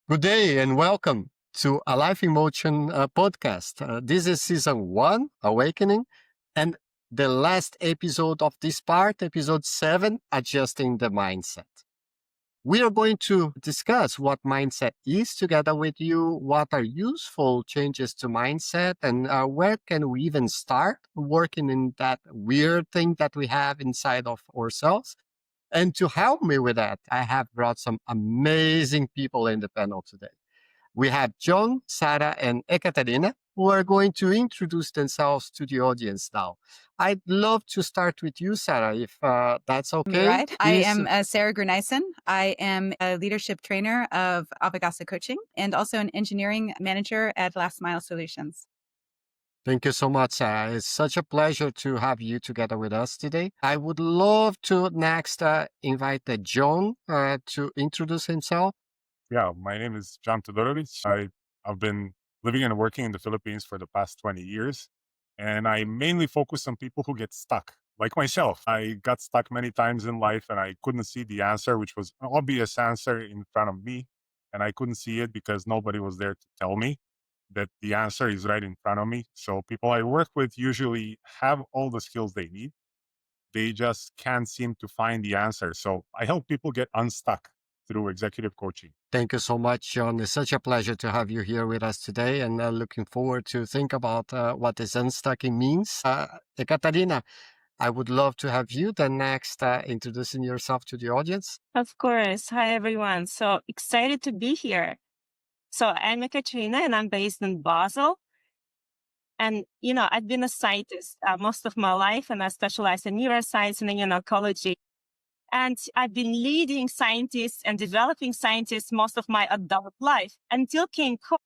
Good day and welcome to a Life in Motion podcast. This is season one, Awakening, and the last episode of this part, episode 7, Adjusting the Mindset. We are going to discuss what mindset is together with you, what are useful changes to mindset, and where can we even start working in that weird thing that we have inside of ourselves. And to help me with that, I have brought some amazing people in the panel today. We have John, Sarah, and Ekaterina who are going to introduce themselves to the audience now. I'd love to start with you, Sarah, if that's okay. Right. I Please. am Sarah Gurneisen. I am a leadership trainer of Avagasa Coaching and also an engineering manager at Last Mile Solutions. Thank you so much, Sarah. It's such a pleasure to have you together with us today. I would love to next invite John to introduce himself. Yeah, my name is John Todorovic. I've been living and working in the Philippines for the past 20 years, and I mainly focus on people who get stuck, like myself. I got stuck many times in life, and I couldn't see the answer, which was an obvious answer in front of me, and I couldn't see it because nobody was there to tell me that the answer is right in front of me. So people I work with usually have all the skills they need. They just can't seem to find the answer. So I help people get unstuck through executive coaching. Thank you so much, John. It's such a pleasure to have you here with us today, and looking forward to think about what this unstucking means. Ekaterina, I would love to have you then next introducing yourself to the audience. Of course. Hi, everyone. So excited to be here. So I'm Katrina and I'm based in Basel. And, I've been a scientist most of my life, and I specialize in neuroscience and immunology. And I've been leading scientists and developing scientists most of my adult life until came COVID.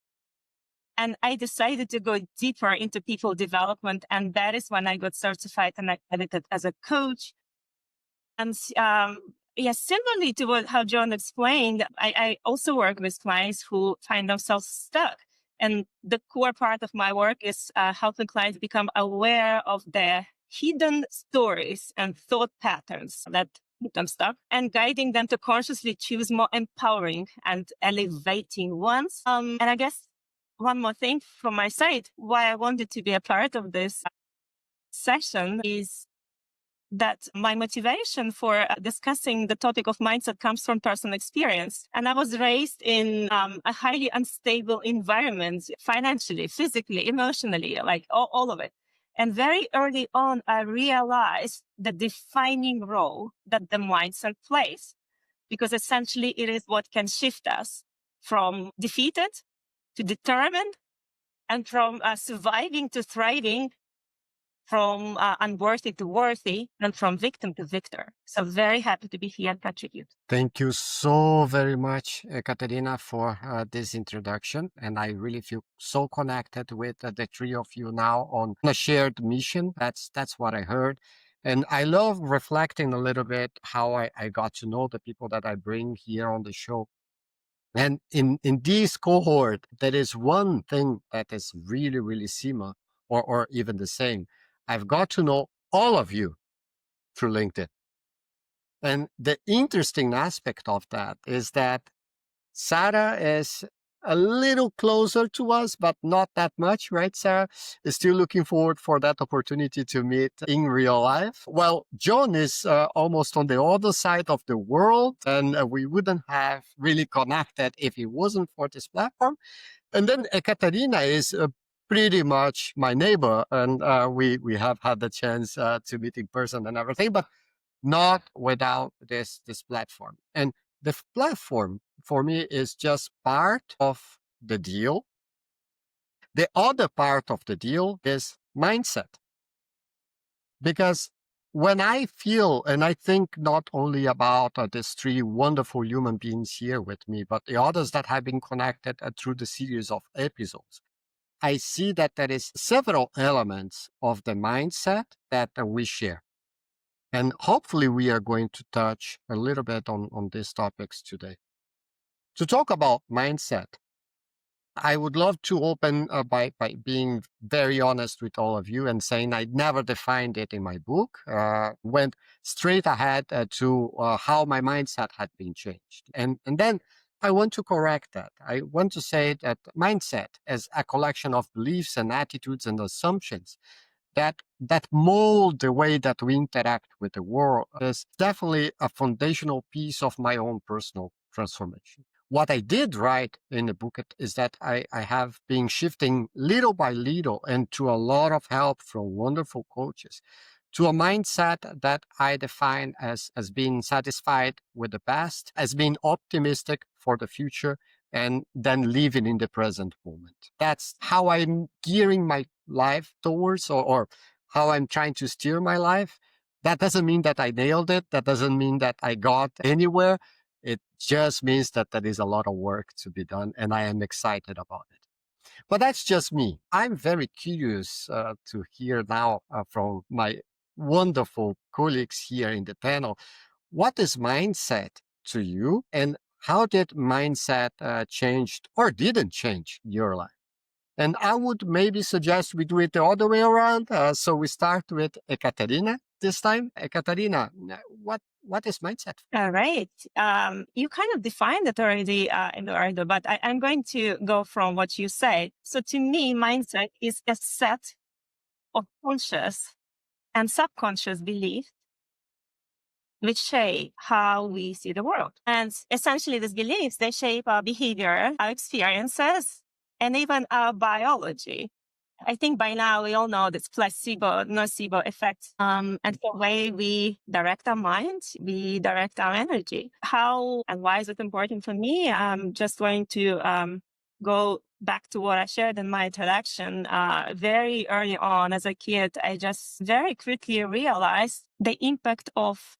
And I decided to go deeper into people development. And that is when I got certified and accredited as a coach. And similarly to how John explained, I also work with clients who find themselves stuck. And the core part of my work is helping clients become aware of their hidden stories and thought patterns that keep them stuck, and guiding them to consciously choose more empowering and elevating ones. And I guess one more thing from my side, why I wanted to be a part of this session is that my motivation for discussing the topic of mindset comes from personal experience. And I was raised in a highly unstable environment, financially, physically, emotionally, like all of it. And very early on, I realized the defining role that the mindset plays, because essentially it is what can shift us from defeated to determined, and from surviving to thriving, from unworthy to worthy, and from victim to victor. So very happy to be here and contribute. Thank you so very much, Katerina, for this introduction. And I really feel so connected with the three of you now on a shared mission. That's what I heard. And I love reflecting a little bit how I got to know the people that I bring here on the show. And in this cohort, there is one thing that is really, really similar or even the same. I've got to know all of you through LinkedIn. And the interesting aspect of that is that Sarah is a little closer to us, but not that much, right, Sarah? Is still looking forward for that opportunity to meet in real life. Well, John is almost on the other side of the world, and we wouldn't have really connected if it wasn't for this platform. And then Ekaterina is pretty much my neighbor, and we have had the chance to meet in person and everything, but not without this platform. And the platform for me is just part of the deal. The other part of the deal is mindset. Because when I feel and I think not only about these three wonderful human beings here with me, but the others that have been connected through the series of episodes, I see that there is several elements of the mindset that we share. And hopefully we are going to touch a little bit on these topics today. To talk about mindset, I would love to open by being very honest with all of you and saying I never defined it in my book, went straight ahead to how my mindset had been changed. And then I want to correct that. I want to say that mindset is a collection of beliefs and attitudes and assumptions that mold the way that we interact with the world is definitely a foundational piece of my own personal transformation. What I did write in the book is that I have been shifting little by little and to a lot of help from wonderful coaches to a mindset that I define as being satisfied with the past, as being optimistic for the future, and then living in the present moment. That's how I'm gearing my life towards, or how I'm trying to steer my life. That doesn't mean that I nailed it. That doesn't mean that I got anywhere. It just means that there is a lot of work to be done, and I am excited about it. But that's just me. I'm very curious to hear now from my wonderful colleagues here in the panel. What is mindset to you, and how did mindset changed or didn't change your life? And I would maybe suggest we do it the other way around. So we start with Ekaterina this time. Ekaterina, what is mindset? All right. You kind of defined it already, Eduardo, but I'm going to go from what you said. So to me, mindset is a set of conscious and subconscious beliefs which shape how we see the world. And essentially these beliefs, they shape our behavior, our experiences, and even our biology. I think by now we all know this placebo, nocebo effect. And the way we direct our mind, we direct our energy. How and why is it important for me? I'm just going to go back to what I shared in my introduction. Very early on as a kid, I just very quickly realized the impact of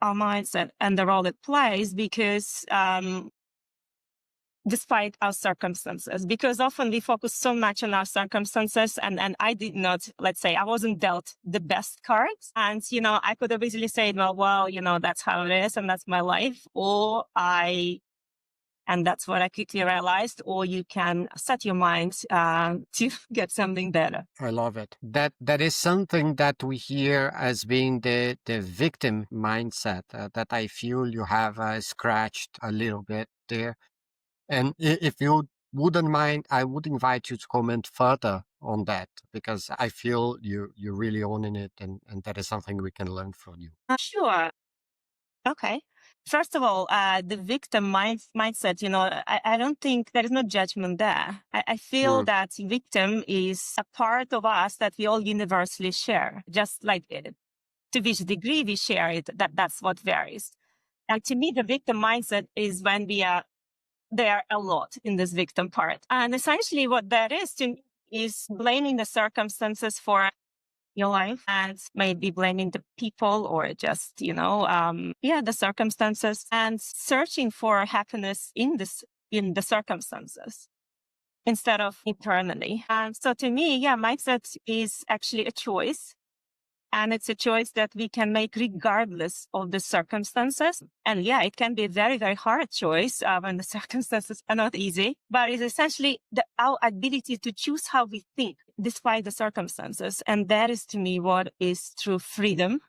our mindset and the role it plays because despite our circumstances, because often we focus so much on our circumstances and I did not, let's say, I wasn't dealt the best cards. And, I could have easily said, well, that's how it is and that's my life. And that's what I quickly realized, or you can set your mind to get something better. I love it. That is something that we hear as being the victim mindset that I feel you have scratched a little bit there. And if you wouldn't mind, I would invite you to comment further on that because I feel you're really owning it and that is something we can learn from you. Sure. Okay. First of all, the victim mindset, I don't think there is no judgment there. I feel that victim is a part of us that we all universally share, just like to which degree we share it, that's what varies. And to me, the victim mindset is when we are there a lot in this victim part. And essentially what that is to me is blaming the circumstances for your life and maybe blaming the people or just, the circumstances and searching for happiness in the circumstances instead of internally. And so to me, mindset is actually a choice. And it's a choice that we can make regardless of the circumstances. And it can be a very, very hard choice when the circumstances are not easy. But it's essentially our ability to choose how we think despite the circumstances. And that is to me what is true freedom.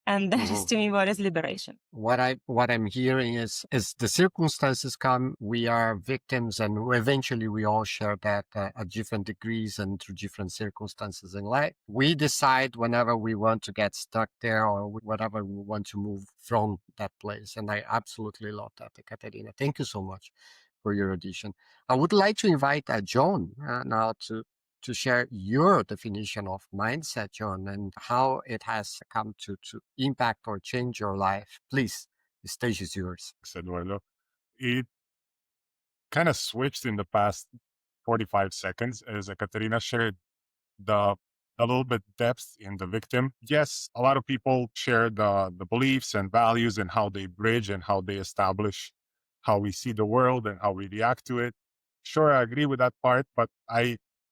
And that is to me what is liberation. What I'm hearing is the circumstances come, we are victims, and eventually we all share that at different degrees and through different circumstances in life. We decide whenever we want to get stuck there or whatever we want to move from that place. And I absolutely love that, Katerina. Thank you so much for your addition. I would like to invite John now to share your definition of mindset, John, and how it has come to impact or change your life. Please, the stage is yours. Thanks, Eduardo. It kind of switched in the past 45 seconds as Ekaterina shared the a little bit depth in the victim. Yes, a lot of people share the beliefs and values and how they bridge and how they establish how we see the world and how we react to it. Sure, I agree with that part, but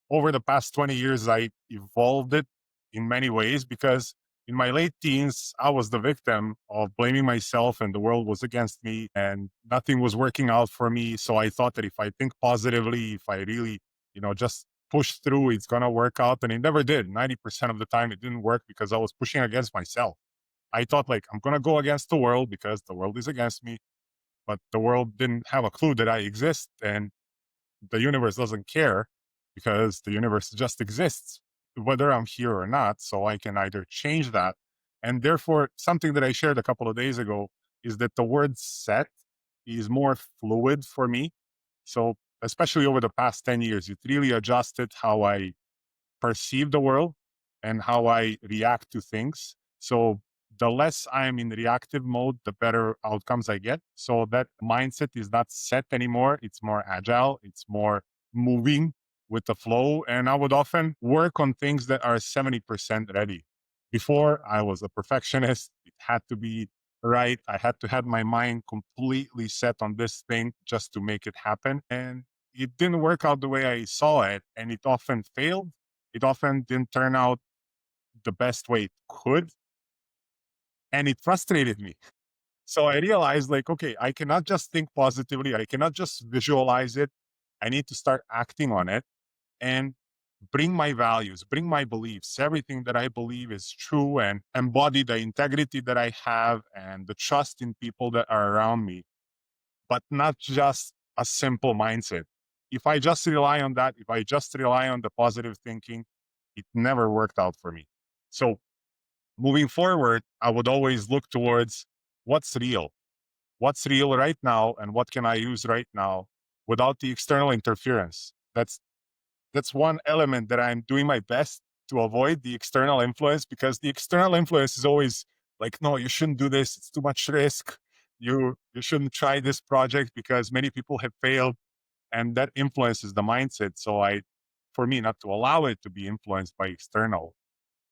over the past 20 years, I evolved it in many ways because in my late teens, I was the victim of blaming myself and the world was against me and nothing was working out for me. So I thought that if I think positively, if I really, just push through, it's going to work out. And it never did. 90% of the time, it didn't work because I was pushing against myself. I thought I'm going to go against the world because the world is against me. but the world didn't have a clue that I exist, and the universe doesn't care because the universe just exists, whether I'm here or not. So I can either change that. And therefore, something that I shared a couple of days ago is that the word set is more fluid for me. So, especially over the past 10 years, it really adjusted how I perceive the world and how I react to things. So the less I'm in reactive mode, the better outcomes I get. So that mindset is not set anymore. It's more agile. It's more moving with the flow. And I would often work on things that are 70% ready. Before, I was a perfectionist. It had to be right. I had to have my mind completely set on this thing just to make it happen. And it didn't work out the way I saw it. And it often failed. It often didn't turn out the best way it could. And it frustrated me. So I realized, like, okay, I cannot just think positively. I cannot just visualize it. I need to start acting on it and bring my values, bring my beliefs, everything that I believe is true, and embody the integrity that I have and the trust in people that are around me, but not just a simple mindset. If I just rely on that, if I just rely on the positive thinking, it never worked out for me. So moving forward, I would always look towards what's real right now, and what can I use right now without the external interference. That's one element that I'm doing my best to avoid, the external influence, because the external influence is always like, no, you shouldn't do this. It's too much risk. You shouldn't try this project because many people have failed, and that influences the mindset. So for me, not to allow it to be influenced by external,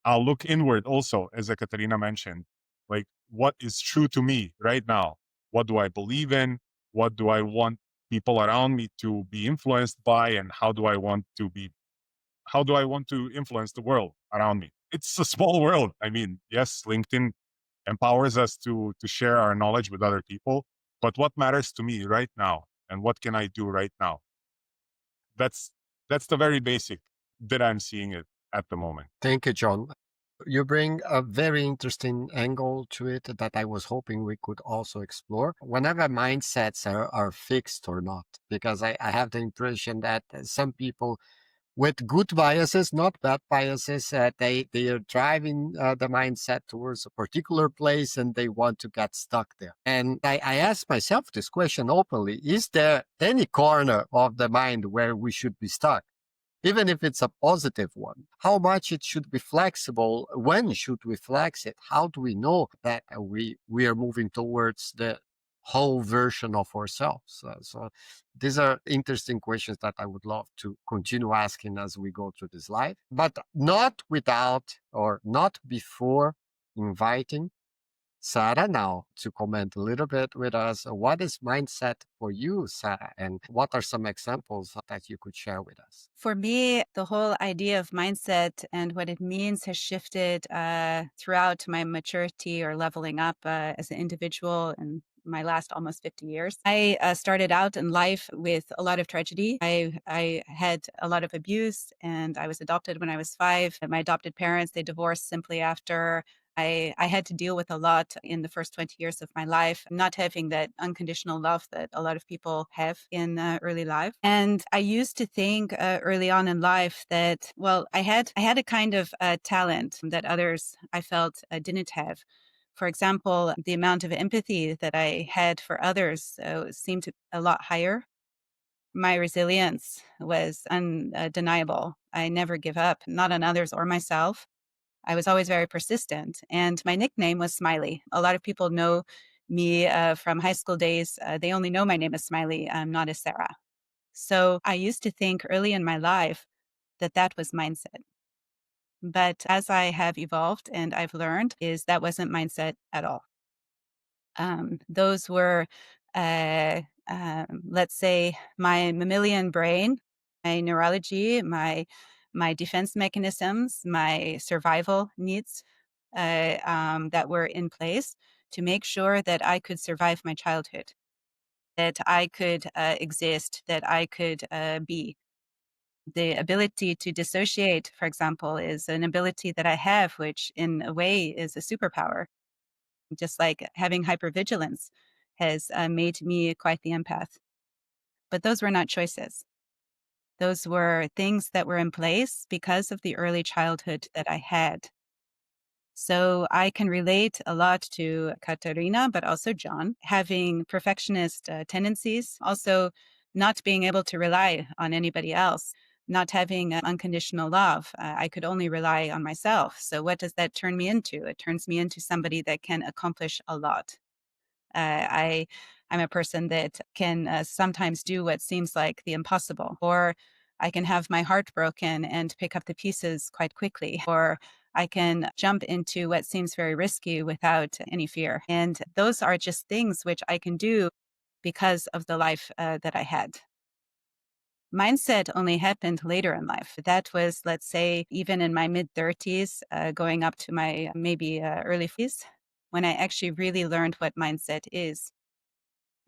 I'll look inward also, as Ekaterina mentioned, like what is true to me right now? What do I believe in? What do I want people around me to be influenced by? And how do I want to influence the world around me? It's a small world. I mean, yes, LinkedIn empowers us to share our knowledge with other people, but what matters to me right now? And what can I do right now? That's that's the very basic that I'm seeing it at the moment. Thank you, John. You bring a very interesting angle to it that I was hoping we could also explore. Whenever mindsets are fixed or not, because I have the impression that some people with good biases, not bad biases, they are driving the mindset towards a particular place and they want to get stuck there. And I ask myself this question openly: is there any corner of the mind where we should be stuck? Even if it's a positive one, how much it should be flexible? When should we flex it? How do we know that we are moving towards the whole version of ourselves? So these are interesting questions that I would love to continue asking as we go through this live, but not without or not before inviting Sarah now to comment a little bit with us. What is mindset for you, Sarah? And what are some examples that you could share with us? For me, the whole idea of mindset and what it means has shifted throughout my maturity or leveling up as an individual in my last almost 50 years. I started out in life with a lot of tragedy. I had a lot of abuse, and I was adopted when I was 5. My adopted parents, they divorced simply after. I had to deal with a lot in the first 20 years of my life, not having that unconditional love that a lot of people have in early life. And I used to think early on in life that, well, I had a kind of talent that others I felt didn't have. For example, the amount of empathy that I had for others seemed a lot higher. My resilience was undeniable. I never give up, not on others or myself. I was always very persistent, and my nickname was Smiley. A lot of people know me from high school days. They only know my name as Smiley, not as Sarah. So I used to think early in my life that that was mindset. But as I have evolved and I've learned, is that wasn't mindset at all. Those were, let's say, my mammalian brain, my neurology, my defense mechanisms, my survival needs that were in place to make sure that I could survive my childhood, that I could exist, that I could be. The ability to dissociate, for example, is an ability that I have, which in a way is a superpower, just like having hypervigilance has made me quite the empath. But those were not choices. Those were things that were in place because of the early childhood that I had. So I can relate a lot to Katerina, but also John, having perfectionist tendencies, also not being able to rely on anybody else, not having unconditional love. I could only rely on myself. So what does that turn me into? It turns me into somebody that can accomplish a lot. I'm a person that can sometimes do what seems like the impossible, or I can have my heart broken and pick up the pieces quite quickly, or I can jump into what seems very risky without any fear. And those are just things which I can do because of the life that I had. Mindset only happened later in life. That was, let's say, even in my mid 30s, going up to my maybe early 40s, when I actually really learned what mindset is.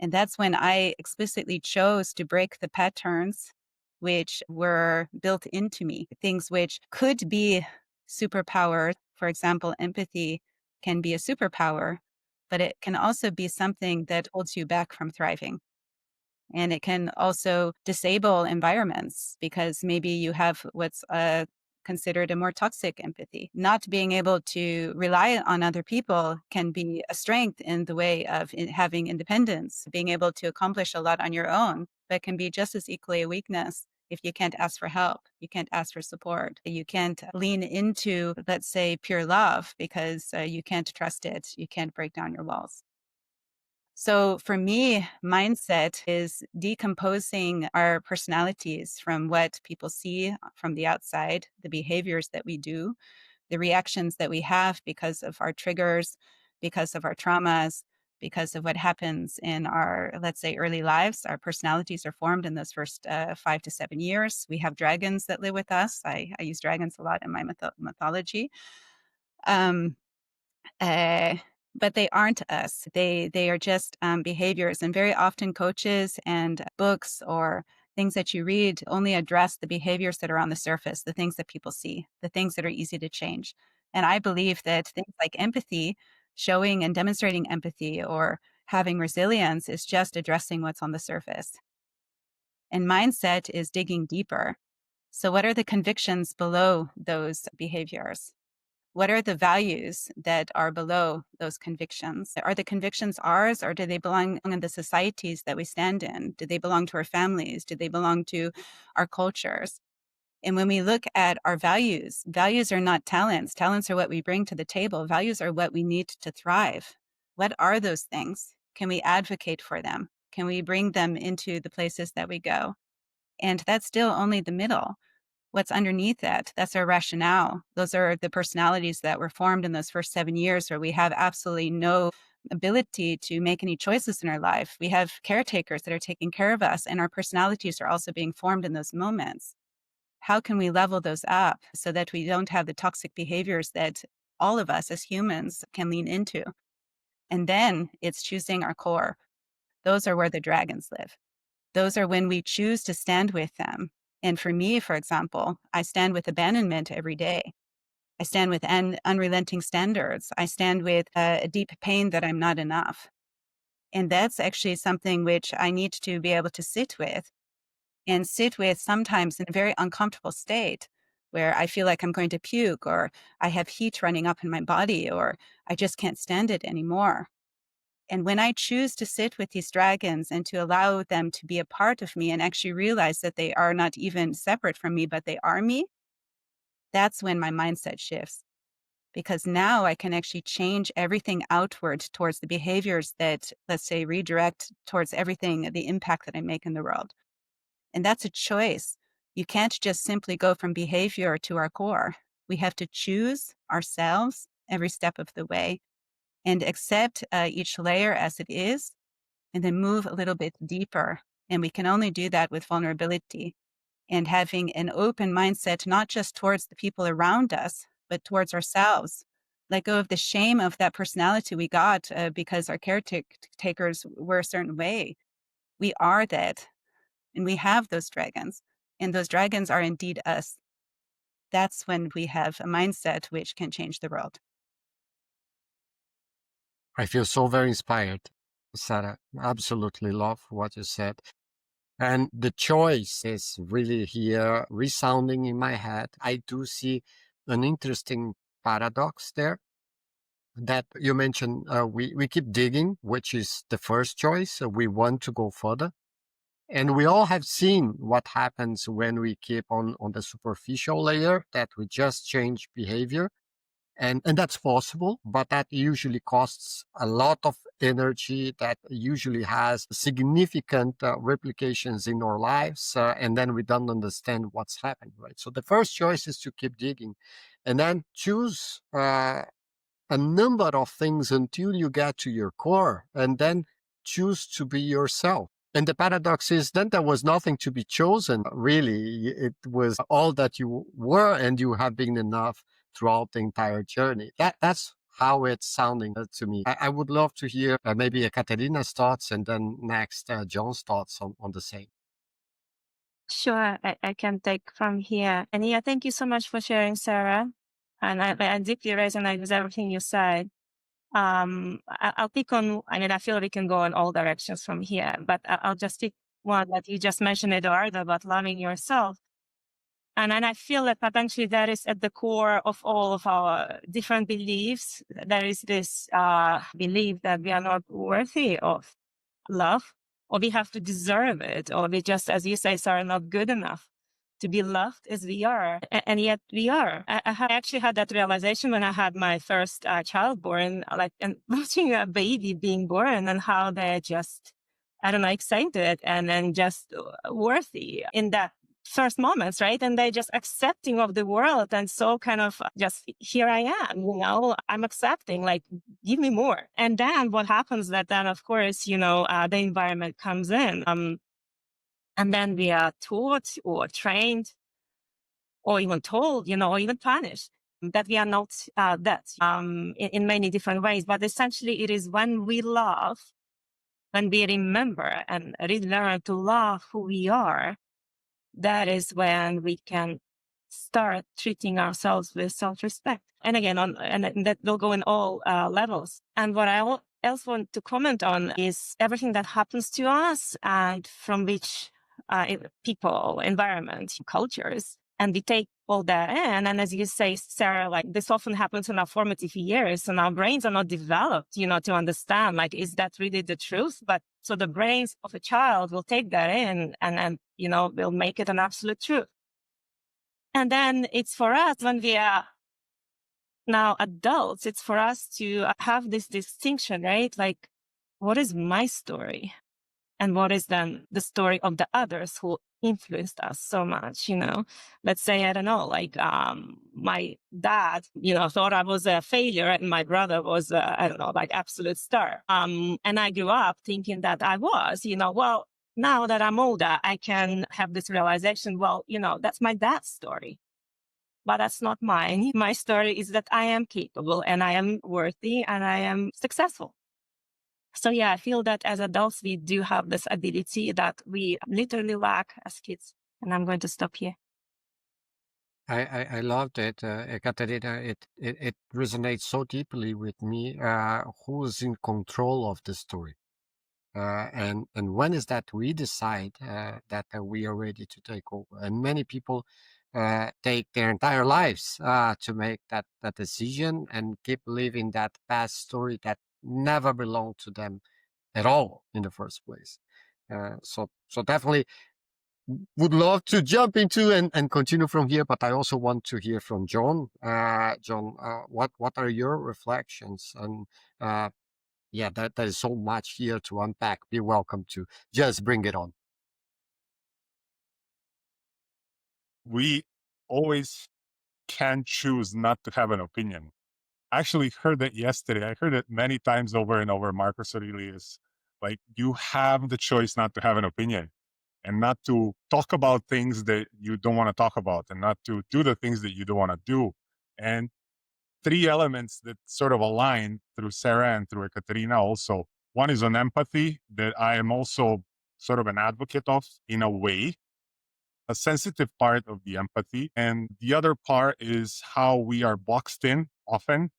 And that's when I explicitly chose to break the patterns which were built into me, things which could be superpowered. For example, empathy can be a superpower, but it can also be something that holds you back from thriving. And it can also disable environments because maybe you have what's considered a more toxic empathy. Not being able to rely on other people can be a strength in the way of having independence, being able to accomplish a lot on your own, but can be just as equally a weakness if you can't ask for help, you can't ask for support, you can't lean into, let's say, pure love because you can't trust it, you can't break down your walls. So for me, mindset is decomposing our personalities from what people see from the outside, the behaviors that we do, the reactions that we have because of our triggers, because of our traumas, because of what happens in our, let's say, early lives. Our personalities are formed in those first 5 to 7 years. We have dragons that live with us. I use dragons a lot in my mythology. Um, uh, but they aren't us. They are just behaviors, and very often coaches and books or things that you read only address the behaviors that are on the surface, the things that people see, the things that are easy to change. And I believe that things like empathy, showing and demonstrating empathy, or having resilience is just addressing what's on the surface. And mindset is digging deeper. So, what are the convictions below those behaviors? What are the values that are below those convictions? Are the convictions ours, or do they belong in the societies that we stand in? Do they belong to our families? Do they belong to our cultures? And when we look at our values, values are not talents. Talents are what we bring to the table. Values are what we need to thrive. What are those things? Can we advocate for them? Can we bring them into the places that we go? And that's still only the middle. What's underneath that? That's our rationale. Those are the personalities that were formed in those first 7 years where we have absolutely no ability to make any choices in our life. We have caretakers that are taking care of us, and our personalities are also being formed in those moments. How can we level those up so that we don't have the toxic behaviors that all of us as humans can lean into? And then it's choosing our core. Those are where the dragons live. Those are when we choose to stand with them. And for me, for example, I stand with abandonment every day. I stand with unrelenting standards. I stand with a deep pain that I'm not enough. And that's actually something which I need to be able to sit with, and sit with sometimes in a very uncomfortable state where I feel like I'm going to puke, or I have heat running up in my body, or I just can't stand it anymore. And when I choose to sit with these dragons and to allow them to be a part of me and actually realize that they are not even separate from me, but they are me, that's when my mindset shifts. Because now I can actually change everything outward towards the behaviors that, let's say, redirect towards everything, the impact that I make in the world. And that's a choice. You can't just simply go from behavior to our core. We have to choose ourselves every step of the way and accept each layer as it is, and then move a little bit deeper. And we can only do that with vulnerability and having an open mindset, not just towards the people around us, but towards ourselves. Let go of the shame of that personality we got because our caretakers were a certain way. We are that, and we have those dragons, and those dragons are indeed us. That's when we have a mindset which can change the world. I feel so very inspired. Sarah. Absolutely love what you said. And the choice is really here resounding in my head. I do see an interesting paradox there that you mentioned. We keep digging, which is the first choice. So we want to go further. And we all have seen what happens when we keep on the superficial layer, that we just change behavior. And that's possible, but that usually costs a lot of energy, that usually has significant replications in our lives. And then we don't understand what's happening, right? So the first choice is to keep digging and then choose a number of things until you get to your core, and then choose to be yourself. And the paradox is then there was nothing to be chosen, really. It was all that you were, and you have been enough throughout the entire journey. That's how it's sounding to me. I would love to hear maybe Ekaterina's thoughts, and then next John's thoughts on the same. Sure, I can take from here. And yeah, thank you so much for sharing, Sarah. And I deeply resonate with everything you said. I'll pick on, I mean, I feel we can go in all directions from here, but I'll just pick one that you just mentioned, Eduardo, about loving yourself. And I feel that potentially that is at the core of all of our different beliefs. There is this belief that we are not worthy of love, or we have to deserve it, or we just, as you say, are not good enough to be loved as we are. And yet we are. I actually had that realization when I had my first child born, like, and watching a baby being born and how they're just, I don't know, excited and then just worthy in that first moments, right? And they're just accepting of the world. And so kind of just, here I am, I'm accepting, like, give me more. And then what happens that then, of course, the environment comes in. And then we are taught or trained or even told, or even punished that we are not that in many different ways. But essentially it is when we love, when we remember and relearn to love who we are, that is when we can start treating ourselves with self-respect. And again, and that will go in all levels. And what I else want to comment on is everything that happens to us and from which people, environment, cultures, and we take all that in. And as you say, Sarah, like, this often happens in our formative years, and our brains are not developed, to understand, like, is that really the truth? But so the brains of a child will take that in and will make it an absolute truth. And then it's for us, when we are now adults, it's for us to have this distinction, right? Like, what is my story? And what is then the story of the others who influenced us so much, Let's say, I don't know, like, my dad, thought I was a failure and my brother was, I don't know, like, absolute star. And I grew up thinking that I was, well, now that I'm older, I can have this realization, well, that's my dad's story. But that's not mine. My story is that I am capable and I am worthy and I am successful. So yeah, I feel that as adults, we do have this ability that we literally lack as kids. And I'm going to stop here. I loved it, Ekaterina. It resonates so deeply with me. Who's in control of the story? And when is that we decide that we are ready to take over? And many people take their entire lives to make that decision and keep living that past story that never belonged to them at all in the first place. So definitely would love to jump into and continue from here, but I also want to hear from John. John, what are your reflections? And yeah, there is so much here to unpack. Be welcome to just bring it on. We always can choose not to have an opinion. I actually heard that yesterday. I heard it many times over and over. Marcus Aurelius, like, you have the choice not to have an opinion and not to talk about things that you don't want to talk about and not to do the things that you don't want to do. And three elements that sort of align through Sarah and through Ekaterina also. One is on empathy, that I am also sort of an advocate of, in a way, a sensitive part of the empathy. And the other part is how we are boxed in often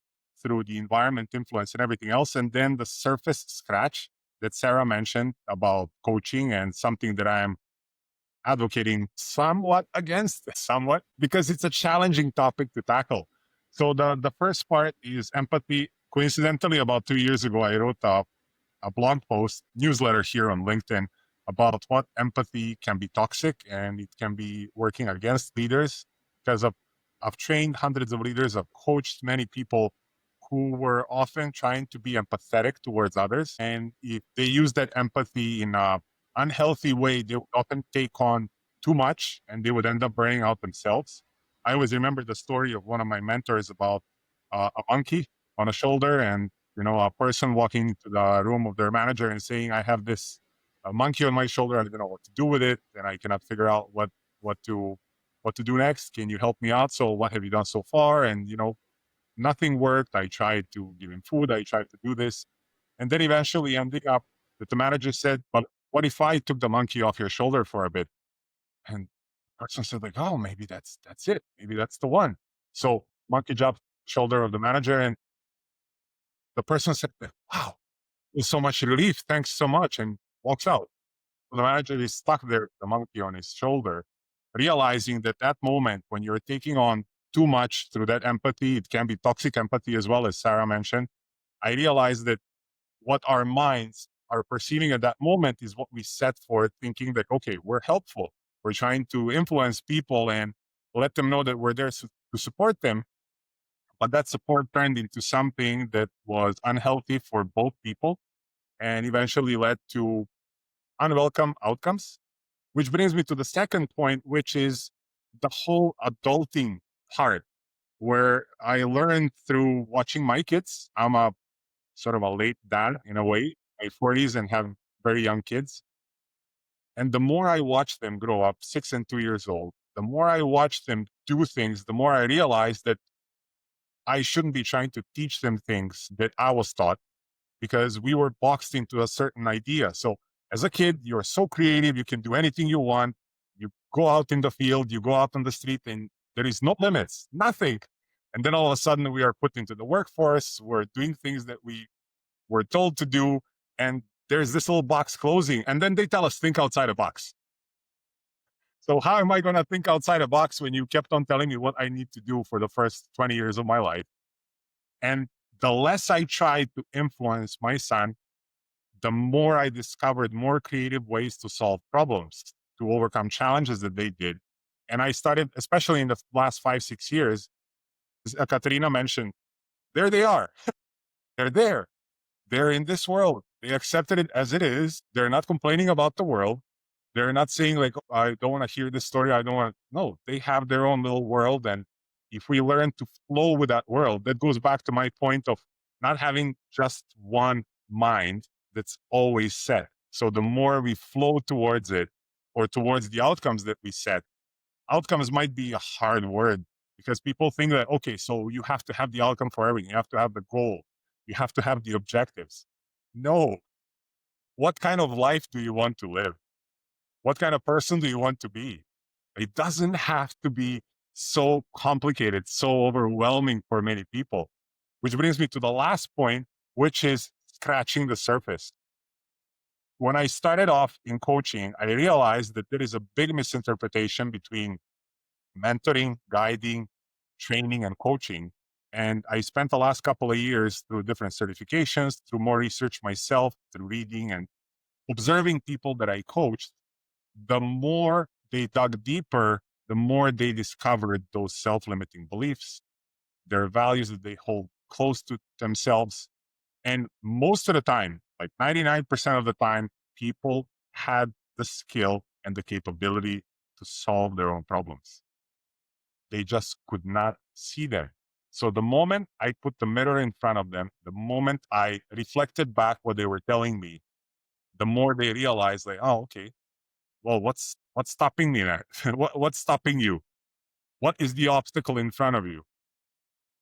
through the environment influence and everything else. And then the surface scratch that Sarah mentioned about coaching, and something that I am advocating somewhat, because it's a challenging topic to tackle. So the first part is empathy. Coincidentally, about 2 years ago, I wrote a blog post newsletter here on LinkedIn about what empathy can be toxic and it can be working against leaders, because I've trained hundreds of leaders. I've coached many people who were often trying to be empathetic towards others. And if they use that empathy in a unhealthy way, they would often take on too much and they would end up burning out themselves. I always remember the story of one of my mentors about a monkey on a shoulder, and a person walking into the room of their manager and saying, I have this monkey on my shoulder. I don't know what to do with it, and I cannot figure out what to do next. Can you help me out? So what have you done so far? And nothing worked. I tried to give him food. I tried to do this. And then eventually ending up that the manager said, but what if I took the monkey off your shoulder for a bit? And the person said, like, oh, maybe that's it. Maybe that's the one. So monkey dropped shoulder of the manager, and the person said, wow, there's so much relief. Thanks so much. And walks out. So the manager is stuck there, the monkey on his shoulder, realizing that moment when you're taking on too much through that empathy, it can be toxic empathy as well, as Sarah mentioned. I realized that what our minds are perceiving at that moment is what we set for, thinking that, okay, we're helpful. We're trying to influence people and let them know that we're there to support them. But that support turned into something that was unhealthy for both people and eventually led to unwelcome outcomes. Which brings me to the second point, which is the whole adulting part, where I learned through watching my kids. I'm a sort of a late dad in a way, my 40s, and have very young kids. And the more I watch them grow up, 6 and 2 years old, the more I watch them do things, the more I realize that I shouldn't be trying to teach them things that I was taught, because we were boxed into a certain idea. So as a kid, you're so creative, you can do anything you want. You go out in the field, you go out on the street, and there is no limits, nothing. And then all of a sudden we are put into the workforce, we're doing things that we were told to do, and there's this little box closing, and then they tell us, think outside a box. So how am I going to think outside a box when you kept on telling me what I need to do for the first 20 years of my life? And the less I tried to influence my son, the more I discovered more creative ways to solve problems, to overcome challenges that they did. And I started, especially in the last 5-6 years, as Katerina mentioned, there they are. They're there. They're in this world. They accepted it as it is. They're not complaining about the world. They're not saying like, oh, I don't want to hear this story. I don't want to. No, they have their own little world. And if we learn to flow with that world, that goes back to my point of not having just one mind that's always set. So the more we flow towards it, or towards the outcomes that we set, outcomes might be a hard word, because people think that, okay, so you have to have the outcome for everything. You have to have the goal. You have to have the objectives. No. What kind of life do you want to live? What kind of person do you want to be? It doesn't have to be so complicated, so overwhelming for many people. Which brings me to the last point, which is scratching the surface. When I started off in coaching, I realized that there is a big misinterpretation between mentoring, guiding, training, and coaching. And I spent the last couple of years through different certifications, through more research myself, through reading and observing people that I coached. The more they dug deeper, the more they discovered those self-limiting beliefs, their values that they hold close to themselves. And most of the time, like 99% of the time, people had the skill and the capability to solve their own problems. They just could not see them. So the moment I put the mirror in front of them, the moment I reflected back what they were telling me, the more they realized, like, oh, okay, well, what's stopping me there? What's stopping you? What is the obstacle in front of you?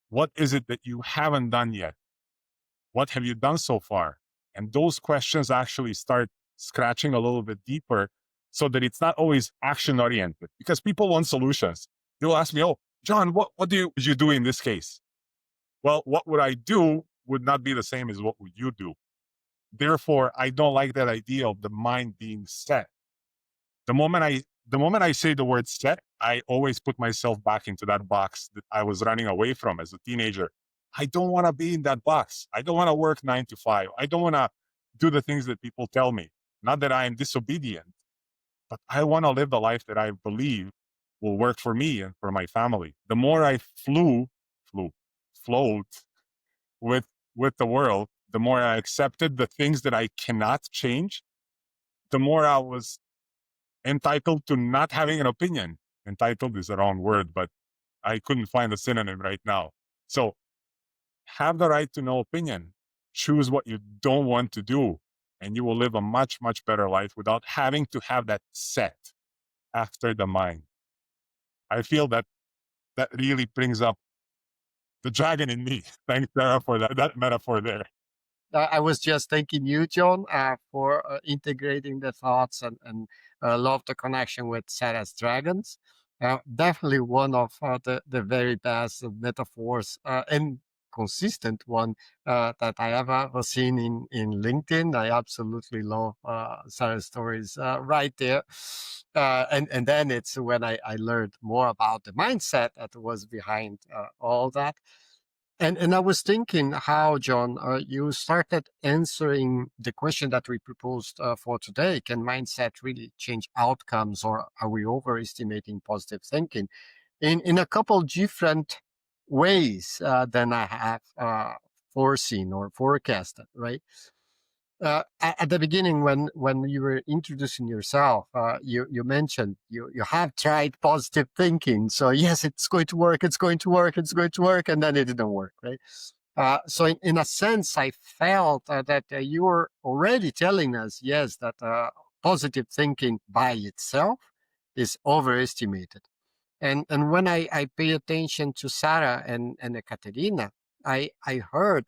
What is it that you haven't done yet? What have you done so far? And those questions actually start scratching a little bit deeper, so that it's not always action oriented, because people want solutions. They'll ask me, oh, John, what would you do in this case? Well, what would I do would not be the same as what would you do. Therefore, I don't like that idea of the mind being set. The moment I say the word set, I always put myself back into that box that I was running away from as a teenager. I don't want to be in that box. I don't want to work 9 to 5. I don't want to do the things that people tell me. Not that I am disobedient, but I want to live the life that I believe will work for me and for my family. The more I float with the world, the more I accepted the things that I cannot change, the more I was entitled to not having an opinion. Entitled is the wrong word, but I couldn't find a synonym right now. So have the right to no opinion. Choose what you don't want to do, and you will live a much, much better life without having to have that set after the mind. I feel that really brings up the dragon in me. Thanks, Sarah, for that metaphor there. I was just thanking you, John, for integrating the thoughts and love the connection with Sarah's dragons. Definitely one of the very best metaphors and consistent one that I ever seen in LinkedIn. I absolutely love Sarah's stories right there. And then it's when I learned more about the mindset that was behind all that. And I was thinking how, John, you started answering the question that we proposed for today. Can mindset really change outcomes, or are we overestimating positive thinking? In a couple different ways than I have foreseen or forecasted, right? At the beginning, when you were introducing yourself, you mentioned you have tried positive thinking. So yes, it's going to work, it's going to work, it's going to work, and then it didn't work, right? So in a sense, I felt that you were already telling us, yes, that positive thinking by itself is overestimated. And when I pay attention to Sarah and Ekaterina, I heard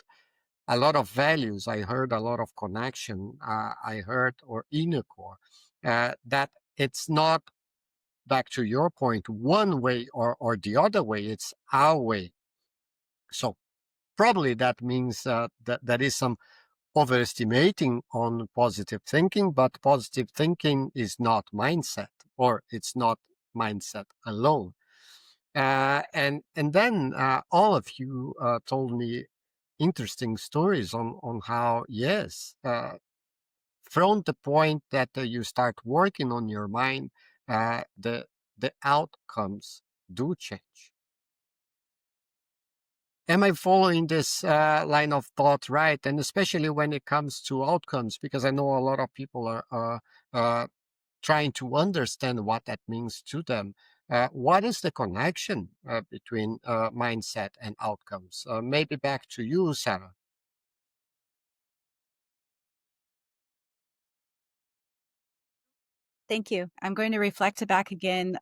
a lot of values. I heard a lot of connection. I heard or inner core that it's not, back to your point, one way or the other way. It's our way. So probably that means that there is some overestimating on positive thinking, but positive thinking is not mindset, or it's not mindset alone. And then all of you told me interesting stories on how, yes, from the point that you start working on your mind, the outcomes do change. Am I following this line of thought right? And especially when it comes to outcomes, because I know a lot of people are trying to understand what that means to them. What is the connection between mindset and outcomes? Maybe back to you, Sarah. Thank you. I'm going to reflect back again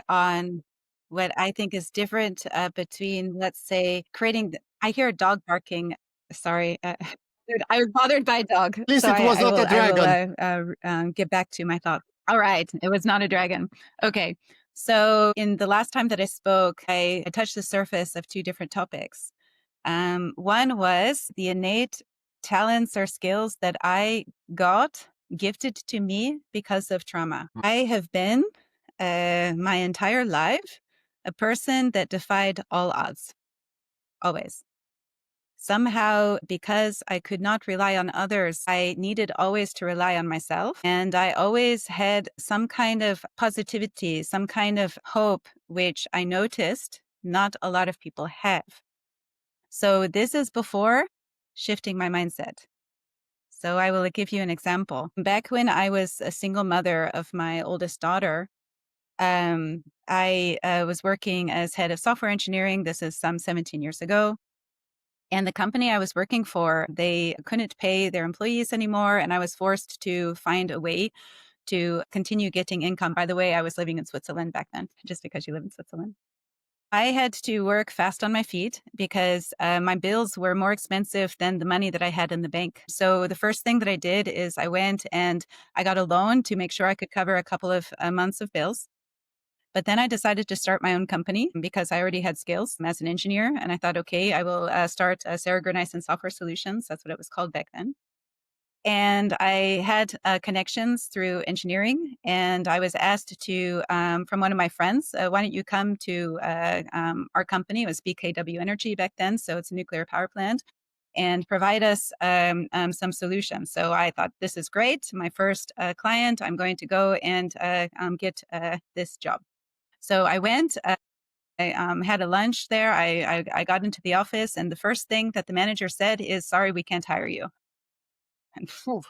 on what I think is different between, let's say, creating. I hear a dog barking. Sorry, I was bothered by a dog. At least So it was not a dragon. I will get back to my thought. All right, it was not a dragon. Okay. So in the last time that I spoke, I touched the surface of two different topics. One was the innate talents or skills that I got gifted to me because of trauma. I have been my entire life a person that defied all odds, always. Somehow, because I could not rely on others, I needed always to rely on myself. And I always had some kind of positivity, some kind of hope, which I noticed not a lot of people have. So this is before shifting my mindset. So I will give you an example. Back when I was a single mother of my oldest daughter, I was working as head of software engineering. This is some 17 years ago. And the company I was working for, they couldn't pay their employees anymore. And I was forced to find a way to continue getting income. By the way, I was living in Switzerland back then, just because you live in Switzerland. I had to work fast on my feet because my bills were more expensive than the money that I had in the bank. So the first thing that I did is I went and I got a loan to make sure I could cover a couple of months of bills. But then I decided to start my own company because I already had skills as an engineer. And I thought, okay, I will start Sarah Gurnice and Software Solutions. That's what it was called back then. And I had connections through engineering, and I was asked to, from one of my friends, why don't you come to our company? It was BKW Energy back then, so it's a nuclear power plant, and provide us some solutions. So I thought, this is great. My first client, I'm going to go and get this job. So I went. I had a lunch there. I got into the office, and the first thing that the manager said is, "Sorry, we can't hire you." And phew,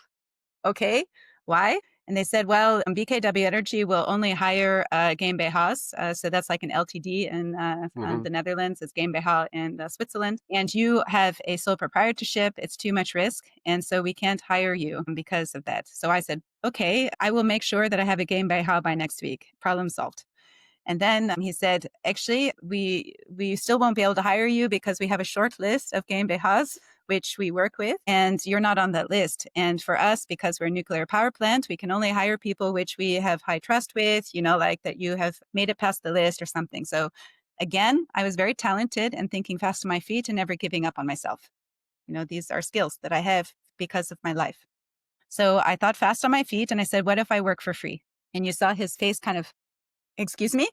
okay, why? And they said, well, BKW Energy will only hire GmbH's. So that's like an LTD in the Netherlands. It's GmbH in Switzerland. And you have a sole proprietorship. It's too much risk. And so we can't hire you because of that. So I said, okay, I will make sure that I have a GmbH by next week. Problem solved. And then he said, actually, we still won't be able to hire you because we have a short list of GmbHs which we work with, and you're not on that list. And for us, because we're a nuclear power plant, we can only hire people which we have high trust with, like that you have made it past the list or something. So again, I was very talented and thinking fast on my feet and never giving up on myself. These are skills that I have because of my life. So I thought fast on my feet and I said, what if I work for free? And you saw his face kind of, excuse me?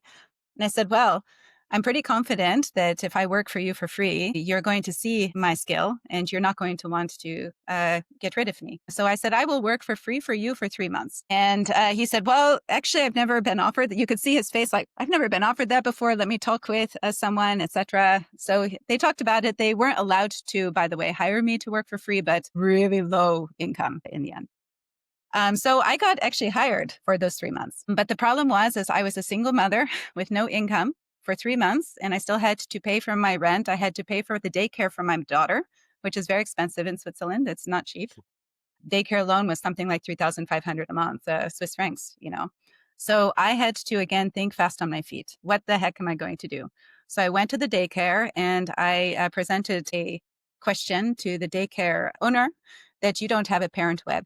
And I said, well, I'm pretty confident that if I work for you for free, you're going to see my skill and you're not going to want to get rid of me. So I said, I will work for free for you for 3 months. And he said, well, actually, I've never been offered that. You could see his face like, I've never been offered that before. Let me talk with someone, etc. So they talked about it. They weren't allowed to, by the way, hire me to work for free, but really low income in the end. So I got actually hired for those 3 months. But the problem was I was a single mother with no income for 3 months, and I still had to pay for my rent. I had to pay for the daycare for my daughter, which is very expensive in Switzerland. It's not cheap. Daycare alone was something like 3,500 a month, Swiss francs, So I had to, again, think fast on my feet. What the heck am I going to do? So I went to the daycare and I presented a question to the daycare owner that you don't have a parent web.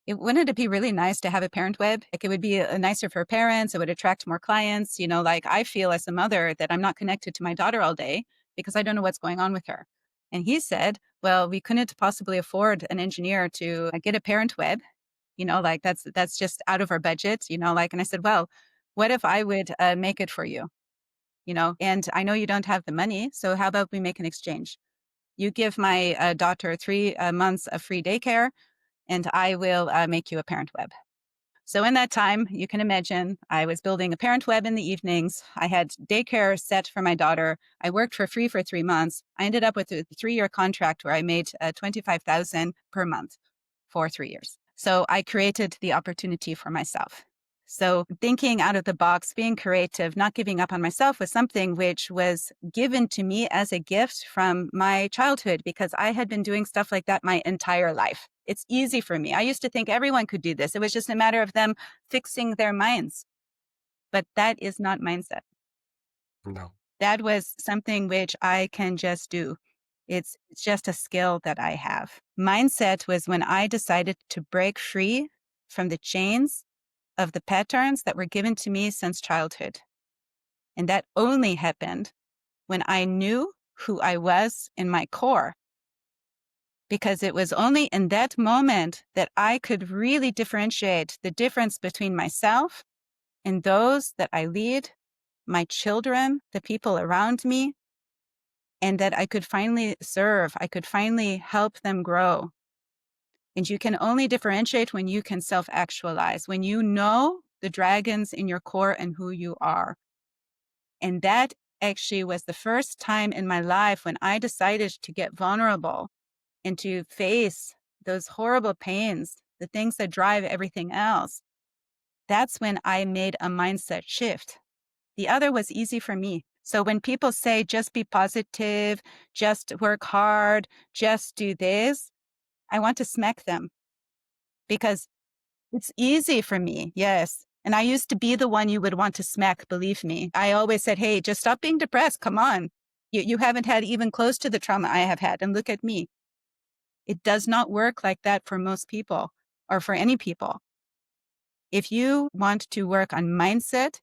Wouldn't it be really nice to have a parent web? Like, it would be nicer for parents. It would attract more clients. Like, I feel as a mother that I'm not connected to my daughter all day because I don't know what's going on with her. And he said, well, we couldn't possibly afford an engineer to get a parent web. Like that's just out of our budget, and I said, well, what if I would make it for you? And I know you don't have the money. So how about we make an exchange? You give my daughter 3 months of free daycare, and I will make you a parent web. So in that time, you can imagine, I was building a parent web in the evenings. I had daycare set for my daughter. I worked for free for 3 months. I ended up with a 3-year contract where I made $25,000 per month for 3 years. So I created the opportunity for myself. So thinking out of the box, being creative, not giving up on myself was something which was given to me as a gift from my childhood because I had been doing stuff like that my entire life. It's easy for me. I used to think everyone could do this. It was just a matter of them fixing their minds. But that is not mindset. No. That was something which I can just do. It's just a skill that I have. Mindset was when I decided to break free from the chains of the patterns that were given to me since childhood. And that only happened when I knew who I was in my core. Because it was only in that moment that I could really differentiate the difference between myself and those that I lead, my children, the people around me, and that I could finally serve. I could finally help them grow. And you can only differentiate when you can self-actualize, when you know the dragons in your core and who you are. And that actually was the first time in my life when I decided to get vulnerable and to face those horrible pains, the things that drive everything else. That's when I made a mindset shift. The other was easy for me. So when people say, just be positive, just work hard, just do this, I want to smack them because it's easy for me. Yes. And I used to be the one you would want to smack, believe me. I always said, hey, just stop being depressed. Come on. You haven't had even close to the trauma I have had. And look at me. It does not work like that for most people or for any people. If you want to work on mindset,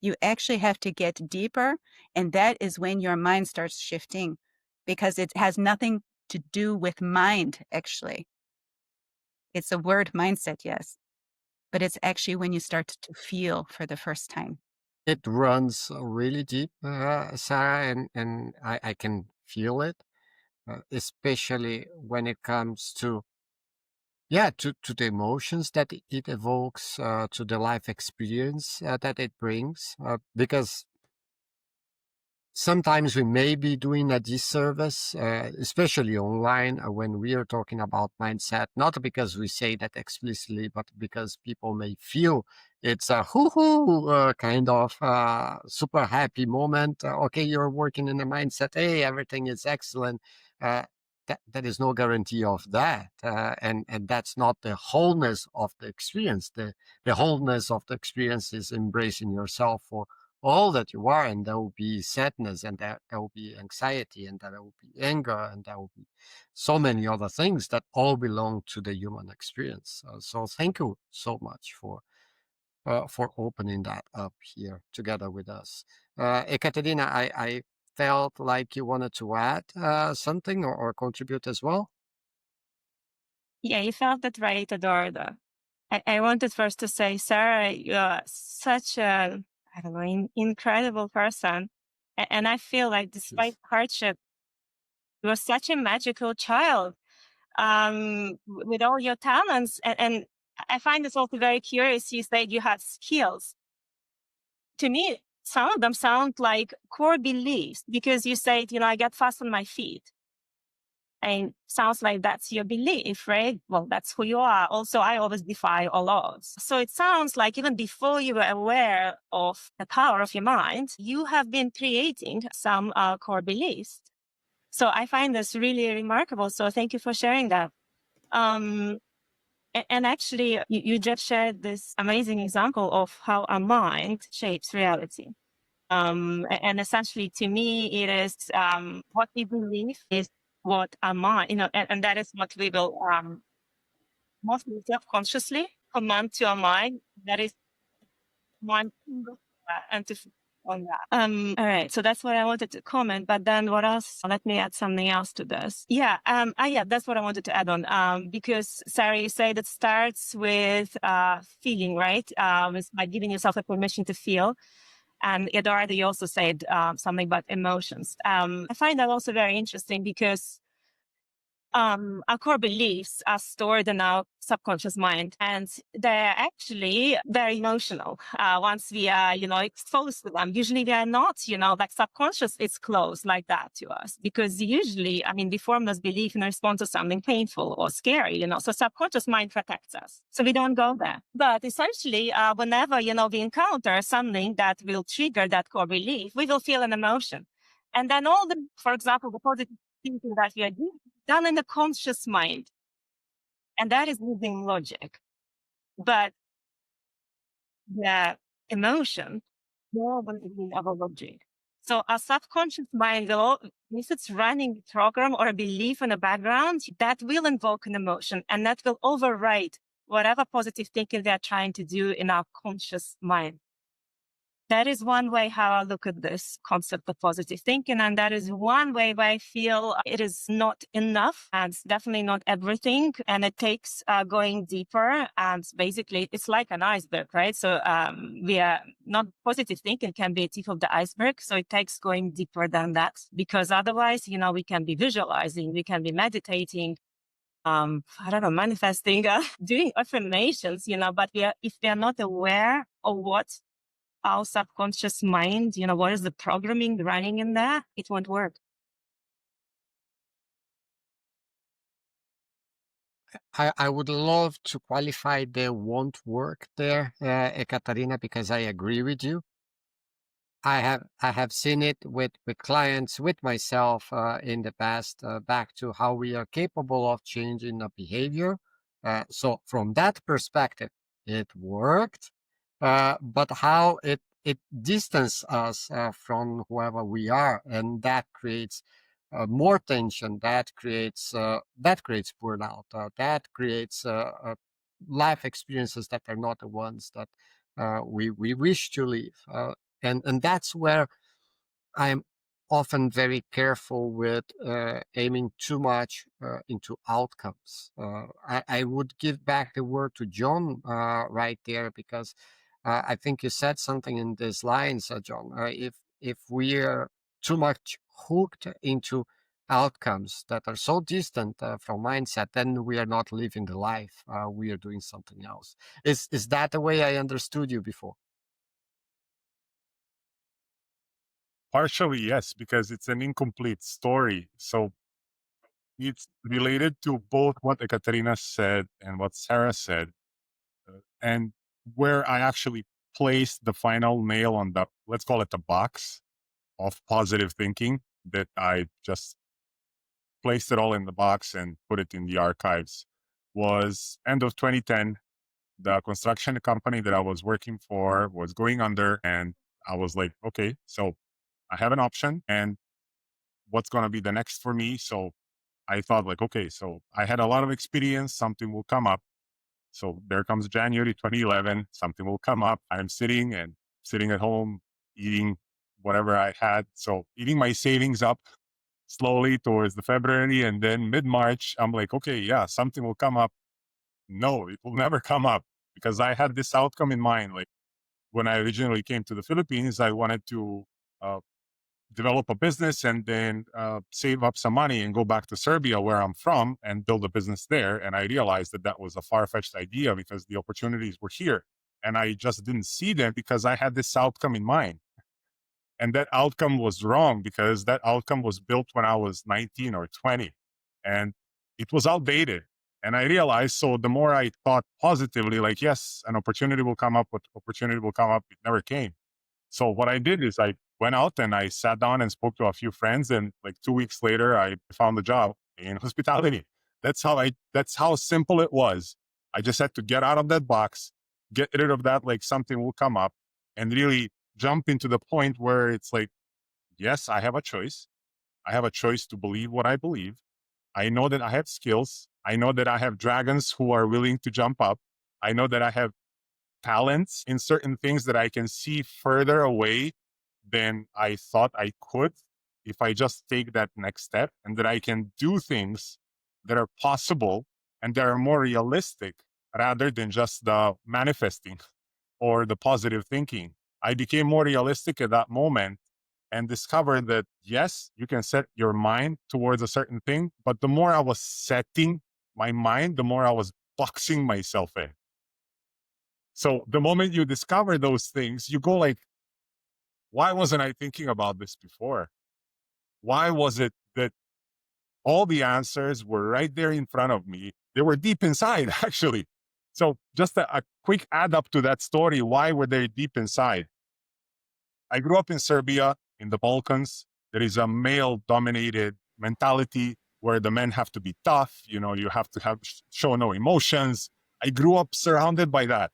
you actually have to get deeper. And that is when your mind starts shifting because it has nothing to do with mind, actually. It's a word mindset, yes, but it's actually when you start to feel for the first time. It runs really deep, Sarah, and I can feel it, especially when it comes to, yeah, to the emotions that it evokes, to the life experience that it brings, because sometimes we may be doing a disservice, especially online, when we are talking about mindset, not because we say that explicitly, but because people may feel it's a hoo-hoo kind of super happy moment. Okay, you're working in a mindset. Hey, everything is excellent. Uh, that is no guarantee of that. And that's not the wholeness of the experience. The wholeness of the experience is embracing yourself for all that you are, and there will be sadness, and there will be anxiety, and there will be anger, and there will be so many other things that all belong to the human experience. So thank you so much for opening that up here together with us. Ekaterina, I felt like you wanted to add something or contribute as well. Yeah, you felt that right, Eduardo. I wanted first to say, Sarah, you're such a, I don't know, incredible person. And I feel like despite Yes. hardship, you are such a magical child with all your talents. And I find this also very curious. You said you had skills. To me, some of them sound like core beliefs because you said, I get fast on my feet. And sounds like that's your belief, right? Well, that's who you are. Also, I always defy all odds. So it sounds like even before you were aware of the power of your mind, you have been creating some core beliefs. So I find this really remarkable. So thank you for sharing that. And actually, you just shared this amazing example of how a mind shapes reality. And essentially, to me, it is what we believe is what our mind, and that is what we will mostly self-consciously command to our mind. That is mind and to on that. All right. So that's what I wanted to comment. But then what else? Let me add something else to this. Yeah. Yeah, that's what I wanted to add on. Because Sarah, you said it starts with feeling, right? It's by giving yourself a permission to feel. And Eduardo, you also said something about emotions. I find that also very interesting because our core beliefs are stored in our subconscious mind, and they're actually very emotional. Once we are, exposed to them, usually they are not, like subconscious is closed like that to us because usually, we form this belief in response to something painful or scary, so subconscious mind protects us. So we don't go there. But essentially, whenever, we encounter something that will trigger that core belief, we will feel an emotion. And then for example, the positive thinking that we are doing done in the conscious mind. And that is using logic. But the emotion, more than our logic. So our subconscious mind will, if it's running a program or a belief in the background, that will invoke an emotion and that will override whatever positive thinking they're trying to do in our conscious mind. That is one way how I look at this concept of positive thinking. And that is one way where I feel it is not enough and it's definitely not everything. And it takes going deeper. And basically, it's like an iceberg, right? So we are not positive thinking can be a tip of the iceberg. So it takes going deeper than that because otherwise, we can be visualizing, we can be meditating, I don't know, manifesting, doing affirmations, but if we are not aware of what our subconscious mind, what is the programming running in there, it won't work. I would love to qualify the won't work there, Ekaterina, because I agree with you. I have seen it with clients, with myself in the past, back to how we are capable of changing a behavior. So from that perspective, it worked, but how it distanced us from whoever we are, and that creates more tension. That creates burnout. That creates life experiences that are not the ones that we wish to live. And that's where I'm often very careful with aiming too much into outcomes. I would give back the word to John right there, because I think you said something in these lines, John. If we are too much hooked into outcomes that are so distant from mindset, then we are not living the life. We are doing something else. Is that the way I understood you before? Partially, yes, because it's an incomplete story. So it's related to both what Ekaterina said and what Sarah said, and where I actually placed the final nail on the, let's call it the box of positive thinking, that I just placed it all in the box and put it in the archives, was end of 2010. The construction company that I was working for was going under, and I was like, okay, so I have an option, and what's going to be the next for me? So I thought, like, okay, so I had a lot of experience, something will come up. So there comes January 2011, something will come up. I'm sitting at home, eating whatever I had. So eating my savings up slowly towards the February, and then mid-March, I'm like, okay, yeah, something will come up. No, it will never come up, because I had this outcome in mind. Like, when I originally came to the Philippines, I wanted to uh, develop a business and then save up some money and go back to Serbia, where I'm from, and build a business there. And I realized that that was a far-fetched idea, because the opportunities were here and I just didn't see them, because I had this outcome in mind. And that outcome was wrong, because that outcome was built when I was 19 or 20, and it was outdated. And I realized, so the more I thought positively, like, yes, an opportunity will come up, but opportunity will come up, it never came. So what I did is I went out and I sat down and spoke to a few friends, and like 2 weeks later, I found a job in hospitality. That's how simple it was. I just had to get out of that box, get rid of that, like something will come up, and really jump into the point where it's like, yes, I have a choice. I have a choice to believe what I believe. I know that I have skills. I know that I have dragons who are willing to jump up. I know that I have talents in certain things that I can see further away than I thought I could, if I just take that next step, and that I can do things that are possible and that are more realistic, rather than just the manifesting or the positive thinking. I became more realistic at that moment and discovered that, yes, you can set your mind towards a certain thing, but the more I was setting my mind, the more I was boxing myself in. So the moment you discover those things, you go like, why wasn't I thinking about this before? Why was it that all the answers were right there in front of me? They were deep inside, actually. So just a quick add up to that story. Why were they deep inside? I grew up in Serbia, in the Balkans. There is a male dominated mentality where the men have to be tough. You have to show no emotions. I grew up surrounded by that.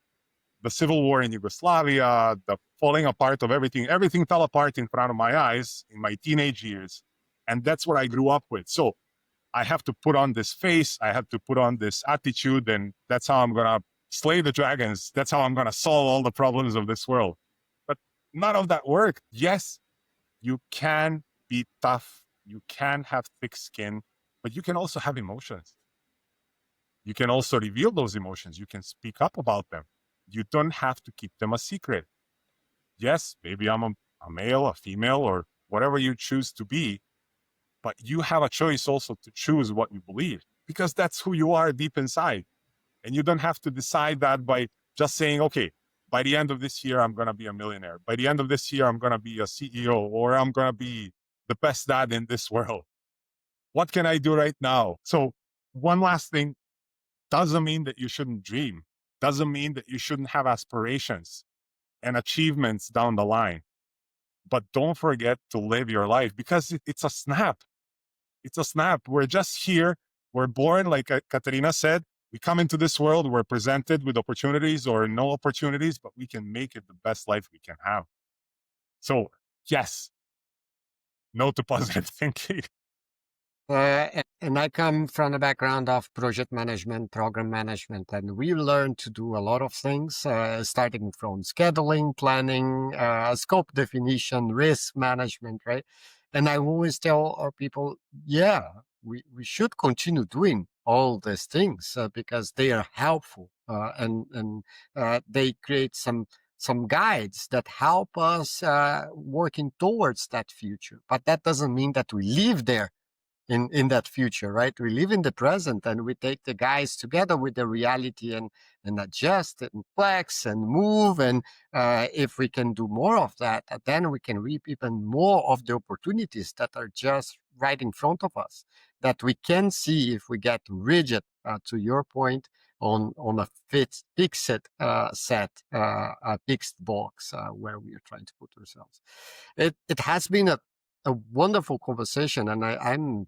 The civil war in Yugoslavia, the falling apart of everything fell apart in front of my eyes in my teenage years. And that's what I grew up with. So I have to put on this face, I have to put on this attitude, and that's how I'm going to slay the dragons. That's how I'm going to solve all the problems of this world. But none of that worked. Yes, you can be tough, you can have thick skin, but you can also have emotions. You can also reveal those emotions. You can speak up about them. You don't have to keep them a secret. Yes, maybe I'm a male, a female, or whatever you choose to be, but you have a choice also to choose what you believe, because that's who you are deep inside. And you don't have to decide that by just saying, okay, by the end of this year, I'm going to be a millionaire. By the end of this year, I'm going to be a CEO, or I'm going to be the best dad in this world. What can I do right now? So one last thing, doesn't mean that you shouldn't dream. Doesn't mean that you shouldn't have aspirations and achievements down the line. But don't forget to live your life, because it's a snap. It's a snap. We're just here. We're born, like Katerina said. We come into this world, we're presented with opportunities or no opportunities, but we can make it the best life we can have. So, yes, no to positive thinking. And I come from a background of project management, program management, and we learn to do a lot of things, starting from scheduling, planning, scope definition, risk management, right? And I always tell our people, yeah, we should continue doing all these things because they are helpful and they create some guides that help us working towards that future. But that doesn't mean that we live there in that future, right? We live in the present and we take the guys together with the reality and adjust and flex and move. And if we can do more of that, then we can reap even more of the opportunities that are just right in front of us that we can see if we get rigid, to your point, on a fixed set, a fixed box where we are trying to put ourselves. It has been a wonderful conversation, and I'm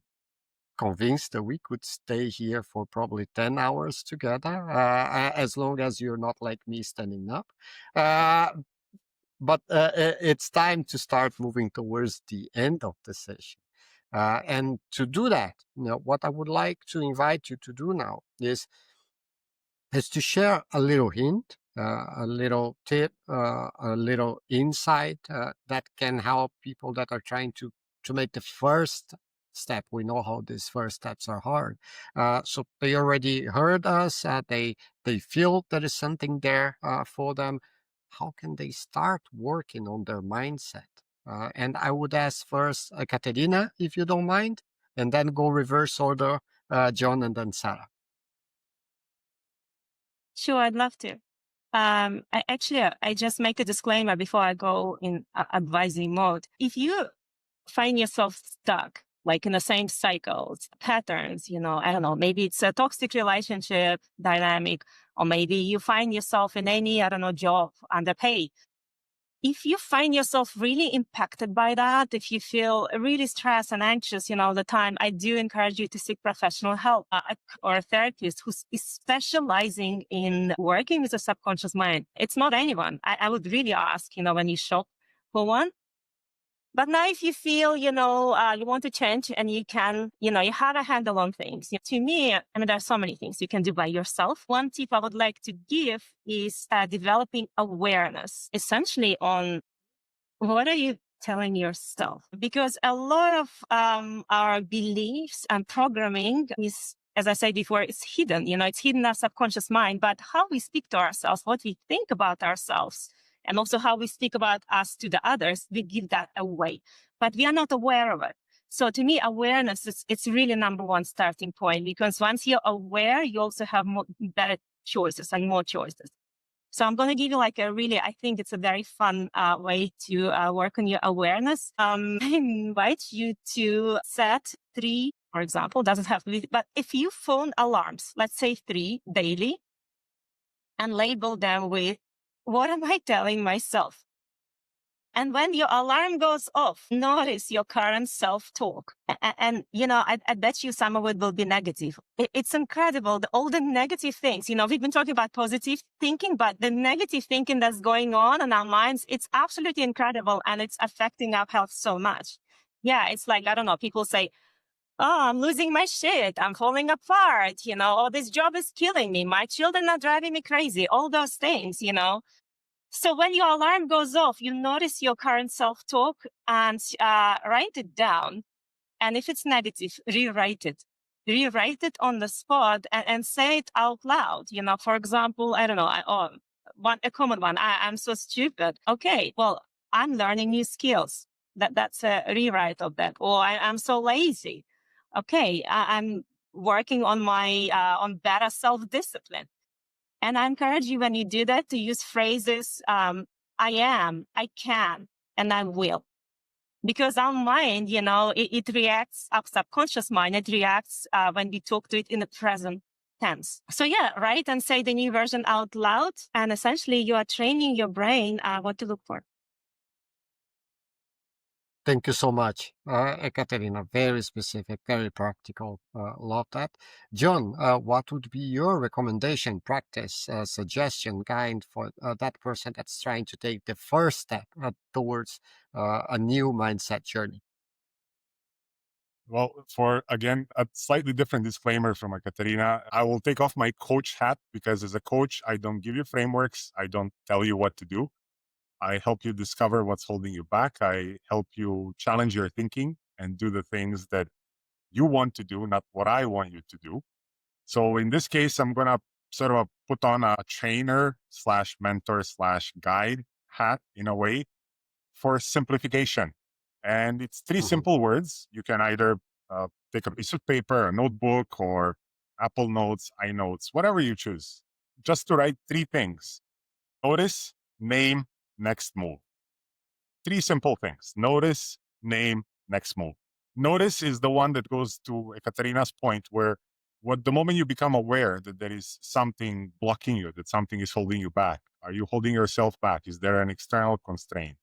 convinced that we could stay here for probably 10 hours together, as long as you're not like me standing up. But it's time to start moving towards the end of the session. And to do that, what I would like to invite you to do now is to share a little hint, a little tip, a little insight that can help people that are trying to make the first step. We know how these first steps are hard. So they already heard us. They feel there is something there for them. How can they start working on their mindset? And I would ask first Katerina, if you don't mind, and then go reverse order, John, and then Sarah. Sure, I'd love to. I just make a disclaimer before I go in advising mode. If you find yourself stuck, like in the same cycles, patterns, I don't know, maybe it's a toxic relationship dynamic, or maybe you find yourself in any, I don't know, job underpaid. If you find yourself really impacted by that, if you feel really stressed and anxious, all the time, I do encourage you to seek professional help or a therapist who is specializing in working with the subconscious mind. It's not anyone. I would really ask, when you shop for one. But now if you feel, you want to change and you can, you have a handle on things. To me, there are so many things you can do by yourself. One tip I would like to give is developing awareness, essentially on what are you telling yourself? Because a lot of our beliefs and programming is, as I said before, it's hidden. It's hidden in our subconscious mind. But how we speak to ourselves, what we think about ourselves, and also how we speak about us to the others, we give that away. But we are not aware of it. So to me, awareness it's really number one starting point, because once you're aware, you also have better choices and more choices. So I'm going to give you I think it's a very fun way to work on your awareness. I invite you to set 3, for example, doesn't have to be, but a few phone alarms, let's say 3 daily, and label them with, what am I telling myself? And when your alarm goes off, notice your current self-talk. And I bet you some of it will be negative. It's incredible. All the negative things, we've been talking about positive thinking, but the negative thinking that's going on in our minds, it's absolutely incredible. And it's affecting our health so much. Yeah, it's like, I don't know, people say, oh, I'm losing my shit. I'm falling apart. Oh, this job is killing me. My children are driving me crazy. All those things, So when your alarm goes off, you notice your current self-talk and write it down. And if it's negative, rewrite it. Rewrite it on the spot and say it out loud. For example, I don't know, a common one, I'm so stupid. Okay, well, I'm learning new skills. That's a rewrite of that. Or I'm so lazy. Okay, I'm working on my on better self-discipline. And I encourage you, when you do that, to use phrases, I am, I can, and I will. Because our mind, it reacts, our subconscious mind, it reacts when we talk to it in the present tense. So yeah, write and say the new version out loud. And essentially you are training your brain what to look for. Thank you so much, Ekaterina. Very specific, very practical. Love that. John, what would be your recommendation, practice, suggestion, guide for that person that's trying to take the first step towards a new mindset journey? Well, for again, a slightly different disclaimer from Katerina, I will take off my coach hat, because as a coach, I don't give you frameworks. I don't tell you what to do. I help you discover what's holding you back. I help you challenge your thinking and do the things that you want to do, not what I want you to do. So in this case, I'm going to sort of put on a trainer slash mentor slash guide hat in a way for simplification. And it's three simple words. You can either take a piece of paper, a notebook, or Apple Notes, iNotes, whatever you choose, just to write three things: notice, name, next move. Three simple things: notice, name, next move. Notice is the one that goes to Ekaterina's point, where the moment you become aware that there is something blocking you, that something is holding you back, are you holding yourself back? Is there an external constraint?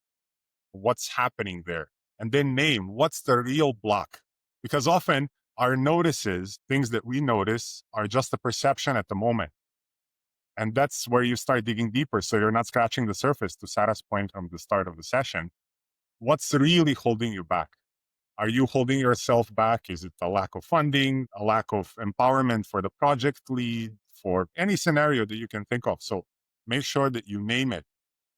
What's happening there? And then name, what's the real block? Because often our notices, things that we notice, are just a perception at the moment. And that's where you start digging deeper. So you're not scratching the surface, to Sarah's point from the start of the session. What's really holding you back? Are you holding yourself back? Is it a lack of funding, a lack of empowerment for the project lead, for any scenario that you can think of? So make sure that you name it.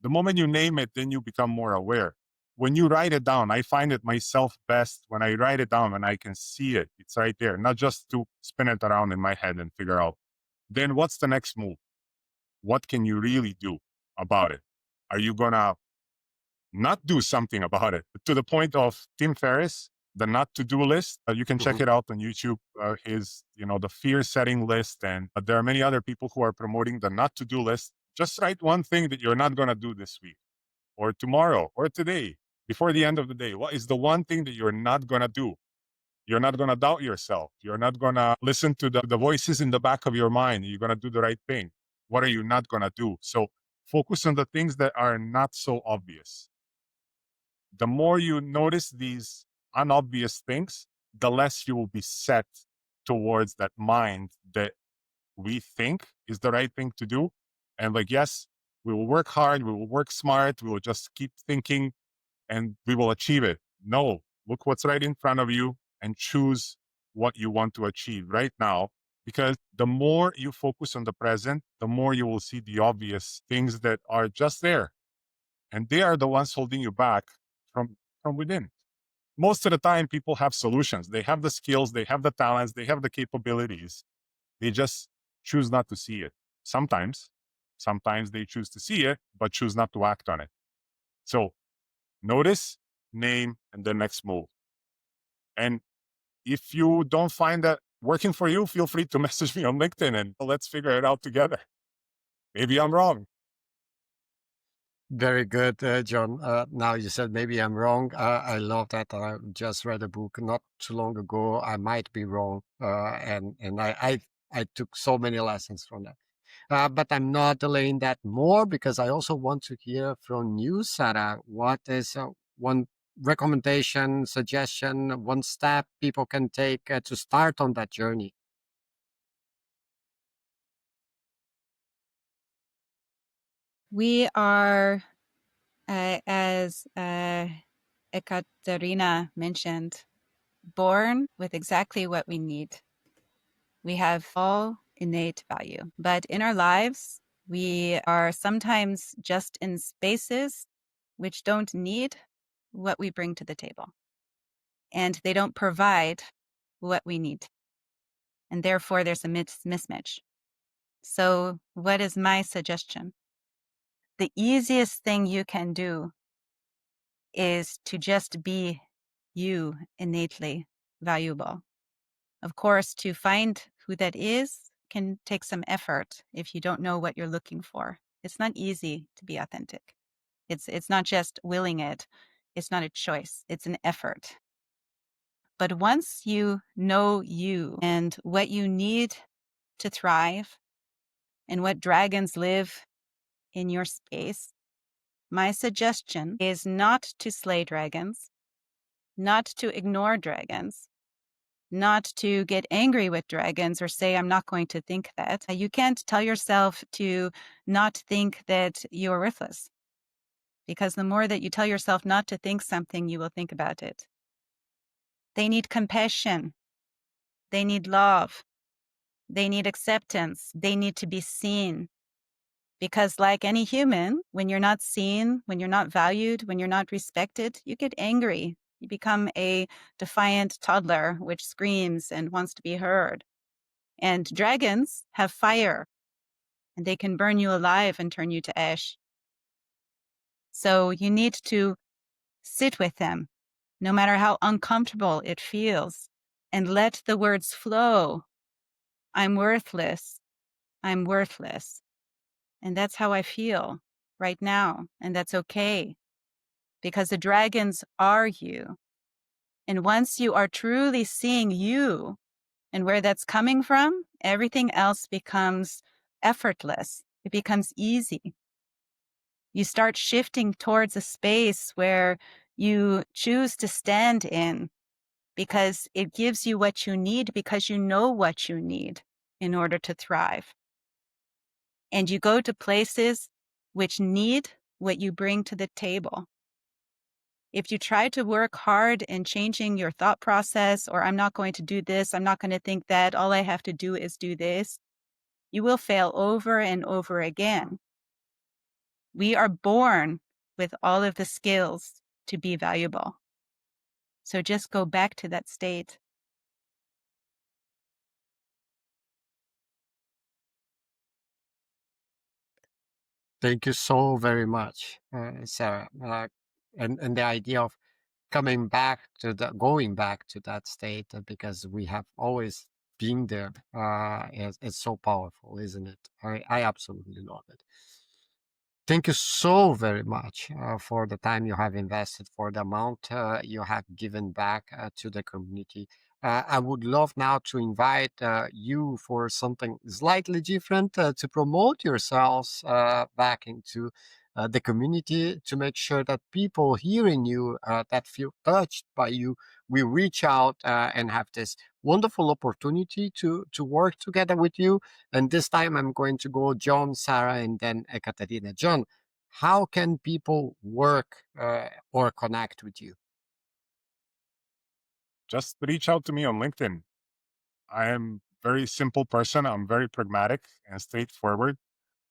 The moment you name it, then you become more aware. When you write it down, I find it myself best when I write it down and I can see it. It's right there, not just to spin it around in my head and figure out. Then what's the next move? What can you really do about it? Are you going to not do something about it? To the point of Tim Ferriss, the not to do list. You can check it out on YouTube. His, the fear setting list. And there are many other people who are promoting the not to do list. Just write one thing that you're not going to do this week or tomorrow or today before the end of the day. What is the one thing that you're not going to do? You're not going to doubt yourself. You're not going to listen to the voices in the back of your mind. You're going to do the right thing. What are you not going to do? So focus on the things that are not so obvious. The more you notice these unobvious things, the less you will be set towards that mind that we think is the right thing to do. And yes, we will work hard, we will work smart, we will just keep thinking and we will achieve it. No, look what's right in front of you and choose what you want to achieve right now. Because the more you focus on the present, the more you will see the obvious things that are just there. And they are the ones holding you back from within. Most of the time, people have solutions. They have the skills, they have the talents, they have the capabilities. They just choose not to see it. Sometimes they choose to see it, but choose not to act on it. So notice, name, and the next move. And if you don't find that working for you, feel free to message me on LinkedIn and let's figure it out together. Maybe I'm wrong. Very good, John. Now you said maybe I'm wrong. I love that. I just read a book not too long ago. I might be wrong, and I took so many lessons from that. But I'm not delaying that more because I also want to hear from you, Sarah. What is one recommendation, suggestion, one step people can take to start on that journey? We are, as Ekaterina mentioned, born with exactly what we need. We have all innate value, but in our lives, we are sometimes just in spaces which don't need what we bring to the table, and they don't provide what we need. And therefore, there's a mismatch. So what is my suggestion? The easiest thing you can do is to just be you, innately valuable. Of course, to find who that is can take some effort if you don't know what you're looking for. It's not easy to be authentic. It's not just willing it. It's not a choice. It's an effort. But once you know you and what you need to thrive and what dragons live in your space, my suggestion is not to slay dragons, not to ignore dragons, not to get angry with dragons or say, I'm not going to think that. You can't tell yourself to not think that you're worthless, because the more that you tell yourself not to think something, you will think about it. They need compassion. They need love. They need acceptance. They need to be seen. Because like any human, when you're not seen, when you're not valued, when you're not respected, you get angry. You become a defiant toddler which screams and wants to be heard. And dragons have fire, and they can burn you alive and turn you to ash. So you need to sit with them, no matter how uncomfortable it feels, and let the words flow. I'm worthless. I'm worthless. And that's how I feel right now. And that's okay, because the dragons are you. And once you are truly seeing you and where that's coming from, everything else becomes effortless. It becomes easy. You start shifting towards a space where you choose to stand in because it gives you what you need, because you know what you need in order to thrive. And you go to places which need what you bring to the table. If you try to work hard in changing your thought process, or I'm not going to do this, I'm not going to think that, all I have to do is do this, you will fail over and over again. We are born with all of the skills to be valuable. So just go back to that state. Thank you so very much, Sarah. And the idea of going back to that state, because we have always been there, is so powerful, isn't it? I absolutely love it. Thank you so very much for the time you have invested, for the amount you have given back to the community. I would love now to invite you for something slightly different to promote yourselves back into the community, to make sure that people hearing you that feel touched by you will reach out and have this wonderful opportunity to work together with you. And this time I'm going to go John, Sarah, and then Ekaterina. John, how can people work or connect with you? Just reach out to me on LinkedIn. I am very simple person. I'm very pragmatic and straightforward.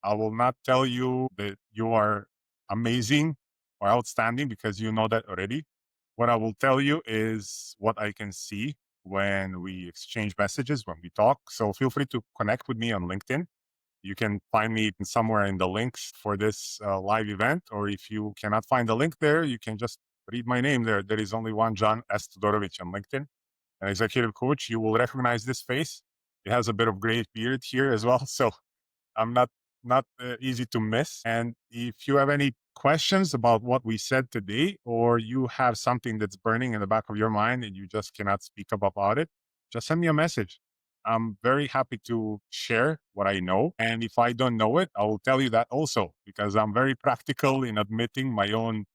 I will not tell you that you are amazing or outstanding, because you know that already. What I will tell you is what I can see when we exchange messages, when we talk. So feel free to connect with me on LinkedIn. You can find me somewhere in the links for this live event, or if you cannot find the link there, you can just read my name there. There is only one John S. Todorovic on LinkedIn, an executive coach. You will recognize this face. It has a bit of gray beard here as well. So I'm not easy to miss. And if you have any questions about what we said today, or you have something that's burning in the back of your mind and you just cannot speak up about it, just send me a message. I'm very happy to share what I know. And if I don't know it, I will tell you that also, because I'm very practical in admitting my own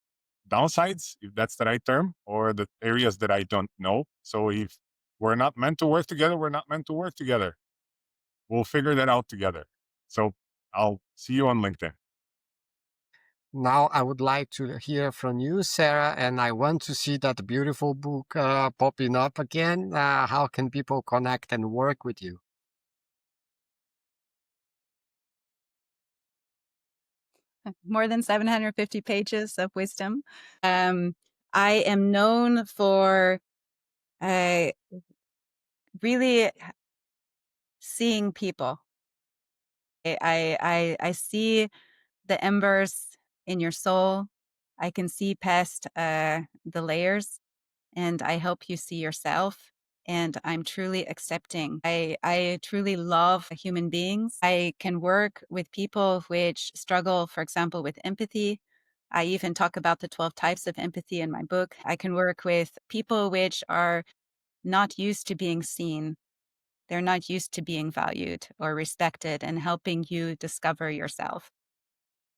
downsides, if that's the right term, or the areas that I don't know. So if we're not meant to work together, we're not meant to work together. We'll figure that out together. So I'll see you on LinkedIn. Now, I would like to hear from you, Sarah, and I want to see that beautiful book popping up again. How can people connect and work with you? More than 750 pages of wisdom. I am known for really seeing people. I see the embers in your soul. I can see past the layers, and I help you see yourself. And I'm truly accepting. I truly love human beings. I can work with people which struggle, for example, with empathy. I even talk about the 12 types of empathy in my book. I can work with people which are not used to being seen. They're not used to being valued or respected, and helping you discover yourself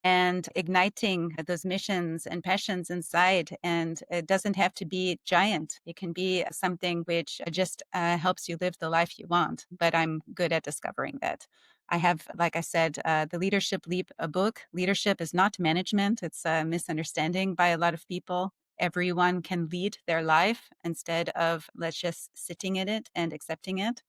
and igniting those missions and passions inside. And it doesn't have to be giant. It can be something which just helps you live the life you want. But I'm good at discovering that. I have, like I said, the Leadership Leap book. Leadership is not management. It's a misunderstanding by a lot of people. Everyone can lead their life instead of let's just sitting in it and accepting it.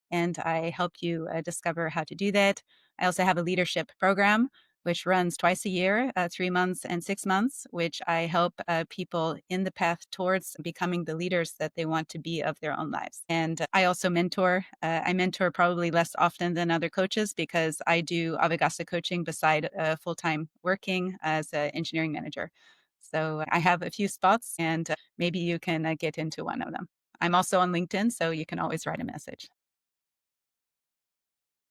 And I help you discover how to do that. I also have a leadership program which runs twice a year, 3 months and 6 months, which I help people in the path towards becoming the leaders that they want to be of their own lives. And I also mentor. I mentor probably less often than other coaches because I do Avegasa coaching beside full-time working as an engineering manager. So I have a few spots, and maybe you can get into one of them. I'm also on LinkedIn, so you can always write a message.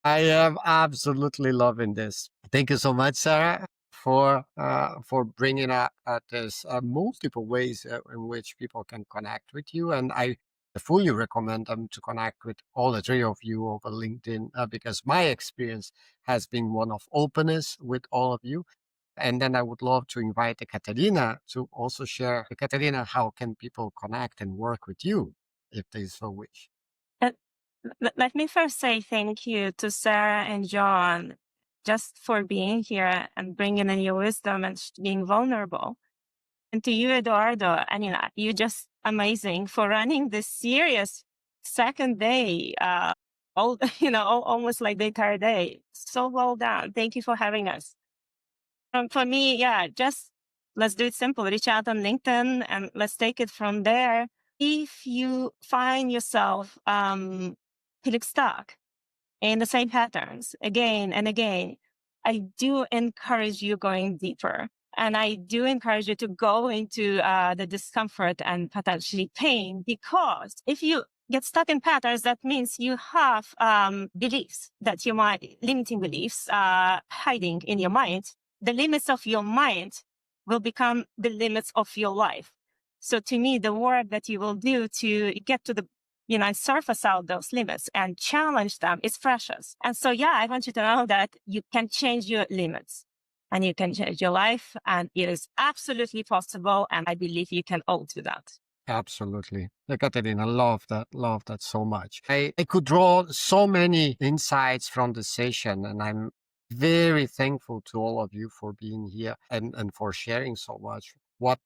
I am absolutely loving this. Thank you so much, Sarah, for bringing up this multiple ways in which people can connect with you. And I fully recommend them to connect with all the three of you over LinkedIn because my experience has been one of openness with all of you. And then I would love to invite Katerina to also share. Katerina, how can people connect and work with you if they so wish? Uh, Let me first say thank you to Sarah and John just for being here and bringing in your wisdom and being vulnerable. And to you, Eduardo, I mean, you're just amazing for running this series second day, all almost like the entire day. So well done. Thank you for having us. For me, yeah, just let's do it simple. Reach out on LinkedIn and let's take it from there. If you find yourself feeling stuck in the same patterns again and again, I do encourage you going deeper. And I do encourage you to go into the discomfort and potentially pain, because if you get stuck in patterns, that means you have beliefs that you might, limiting beliefs hiding in your mind. The limits of your mind will become the limits of your life. So to me, the work that you will do to get to the surface out those limits and challenge them is precious. And so, yeah, I want you to know that you can change your limits and you can change your life, and it is absolutely possible. And I believe you can all do that. Absolutely. Katerina, love that so much. I could draw so many insights from the session, and I'm very thankful to all of you for being here and for sharing so much. What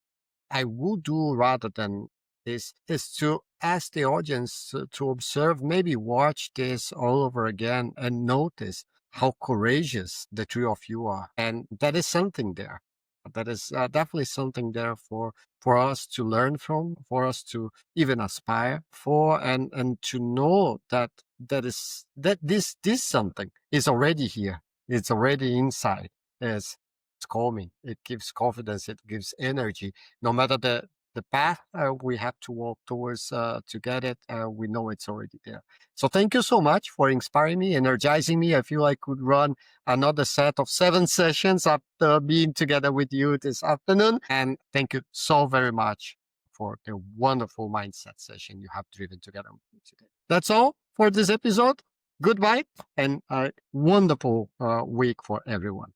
I would do rather than this is to ask the audience to observe, maybe watch this all over again and notice how courageous the three of you are. And that is something there. That is definitely something there for us to learn from, for us to even aspire for, and to know that this something is already here. It's already inside. It's calming. It gives confidence. It gives energy. No matter the path we have to walk towards to get it, we know it's already there. So thank you so much for inspiring me, energizing me. I feel I could run another set of 7 sessions after being together with you this afternoon. And thank you so very much for the wonderful mindset session you have driven together with me today. That's all for this episode. Goodbye and a wonderful week for everyone.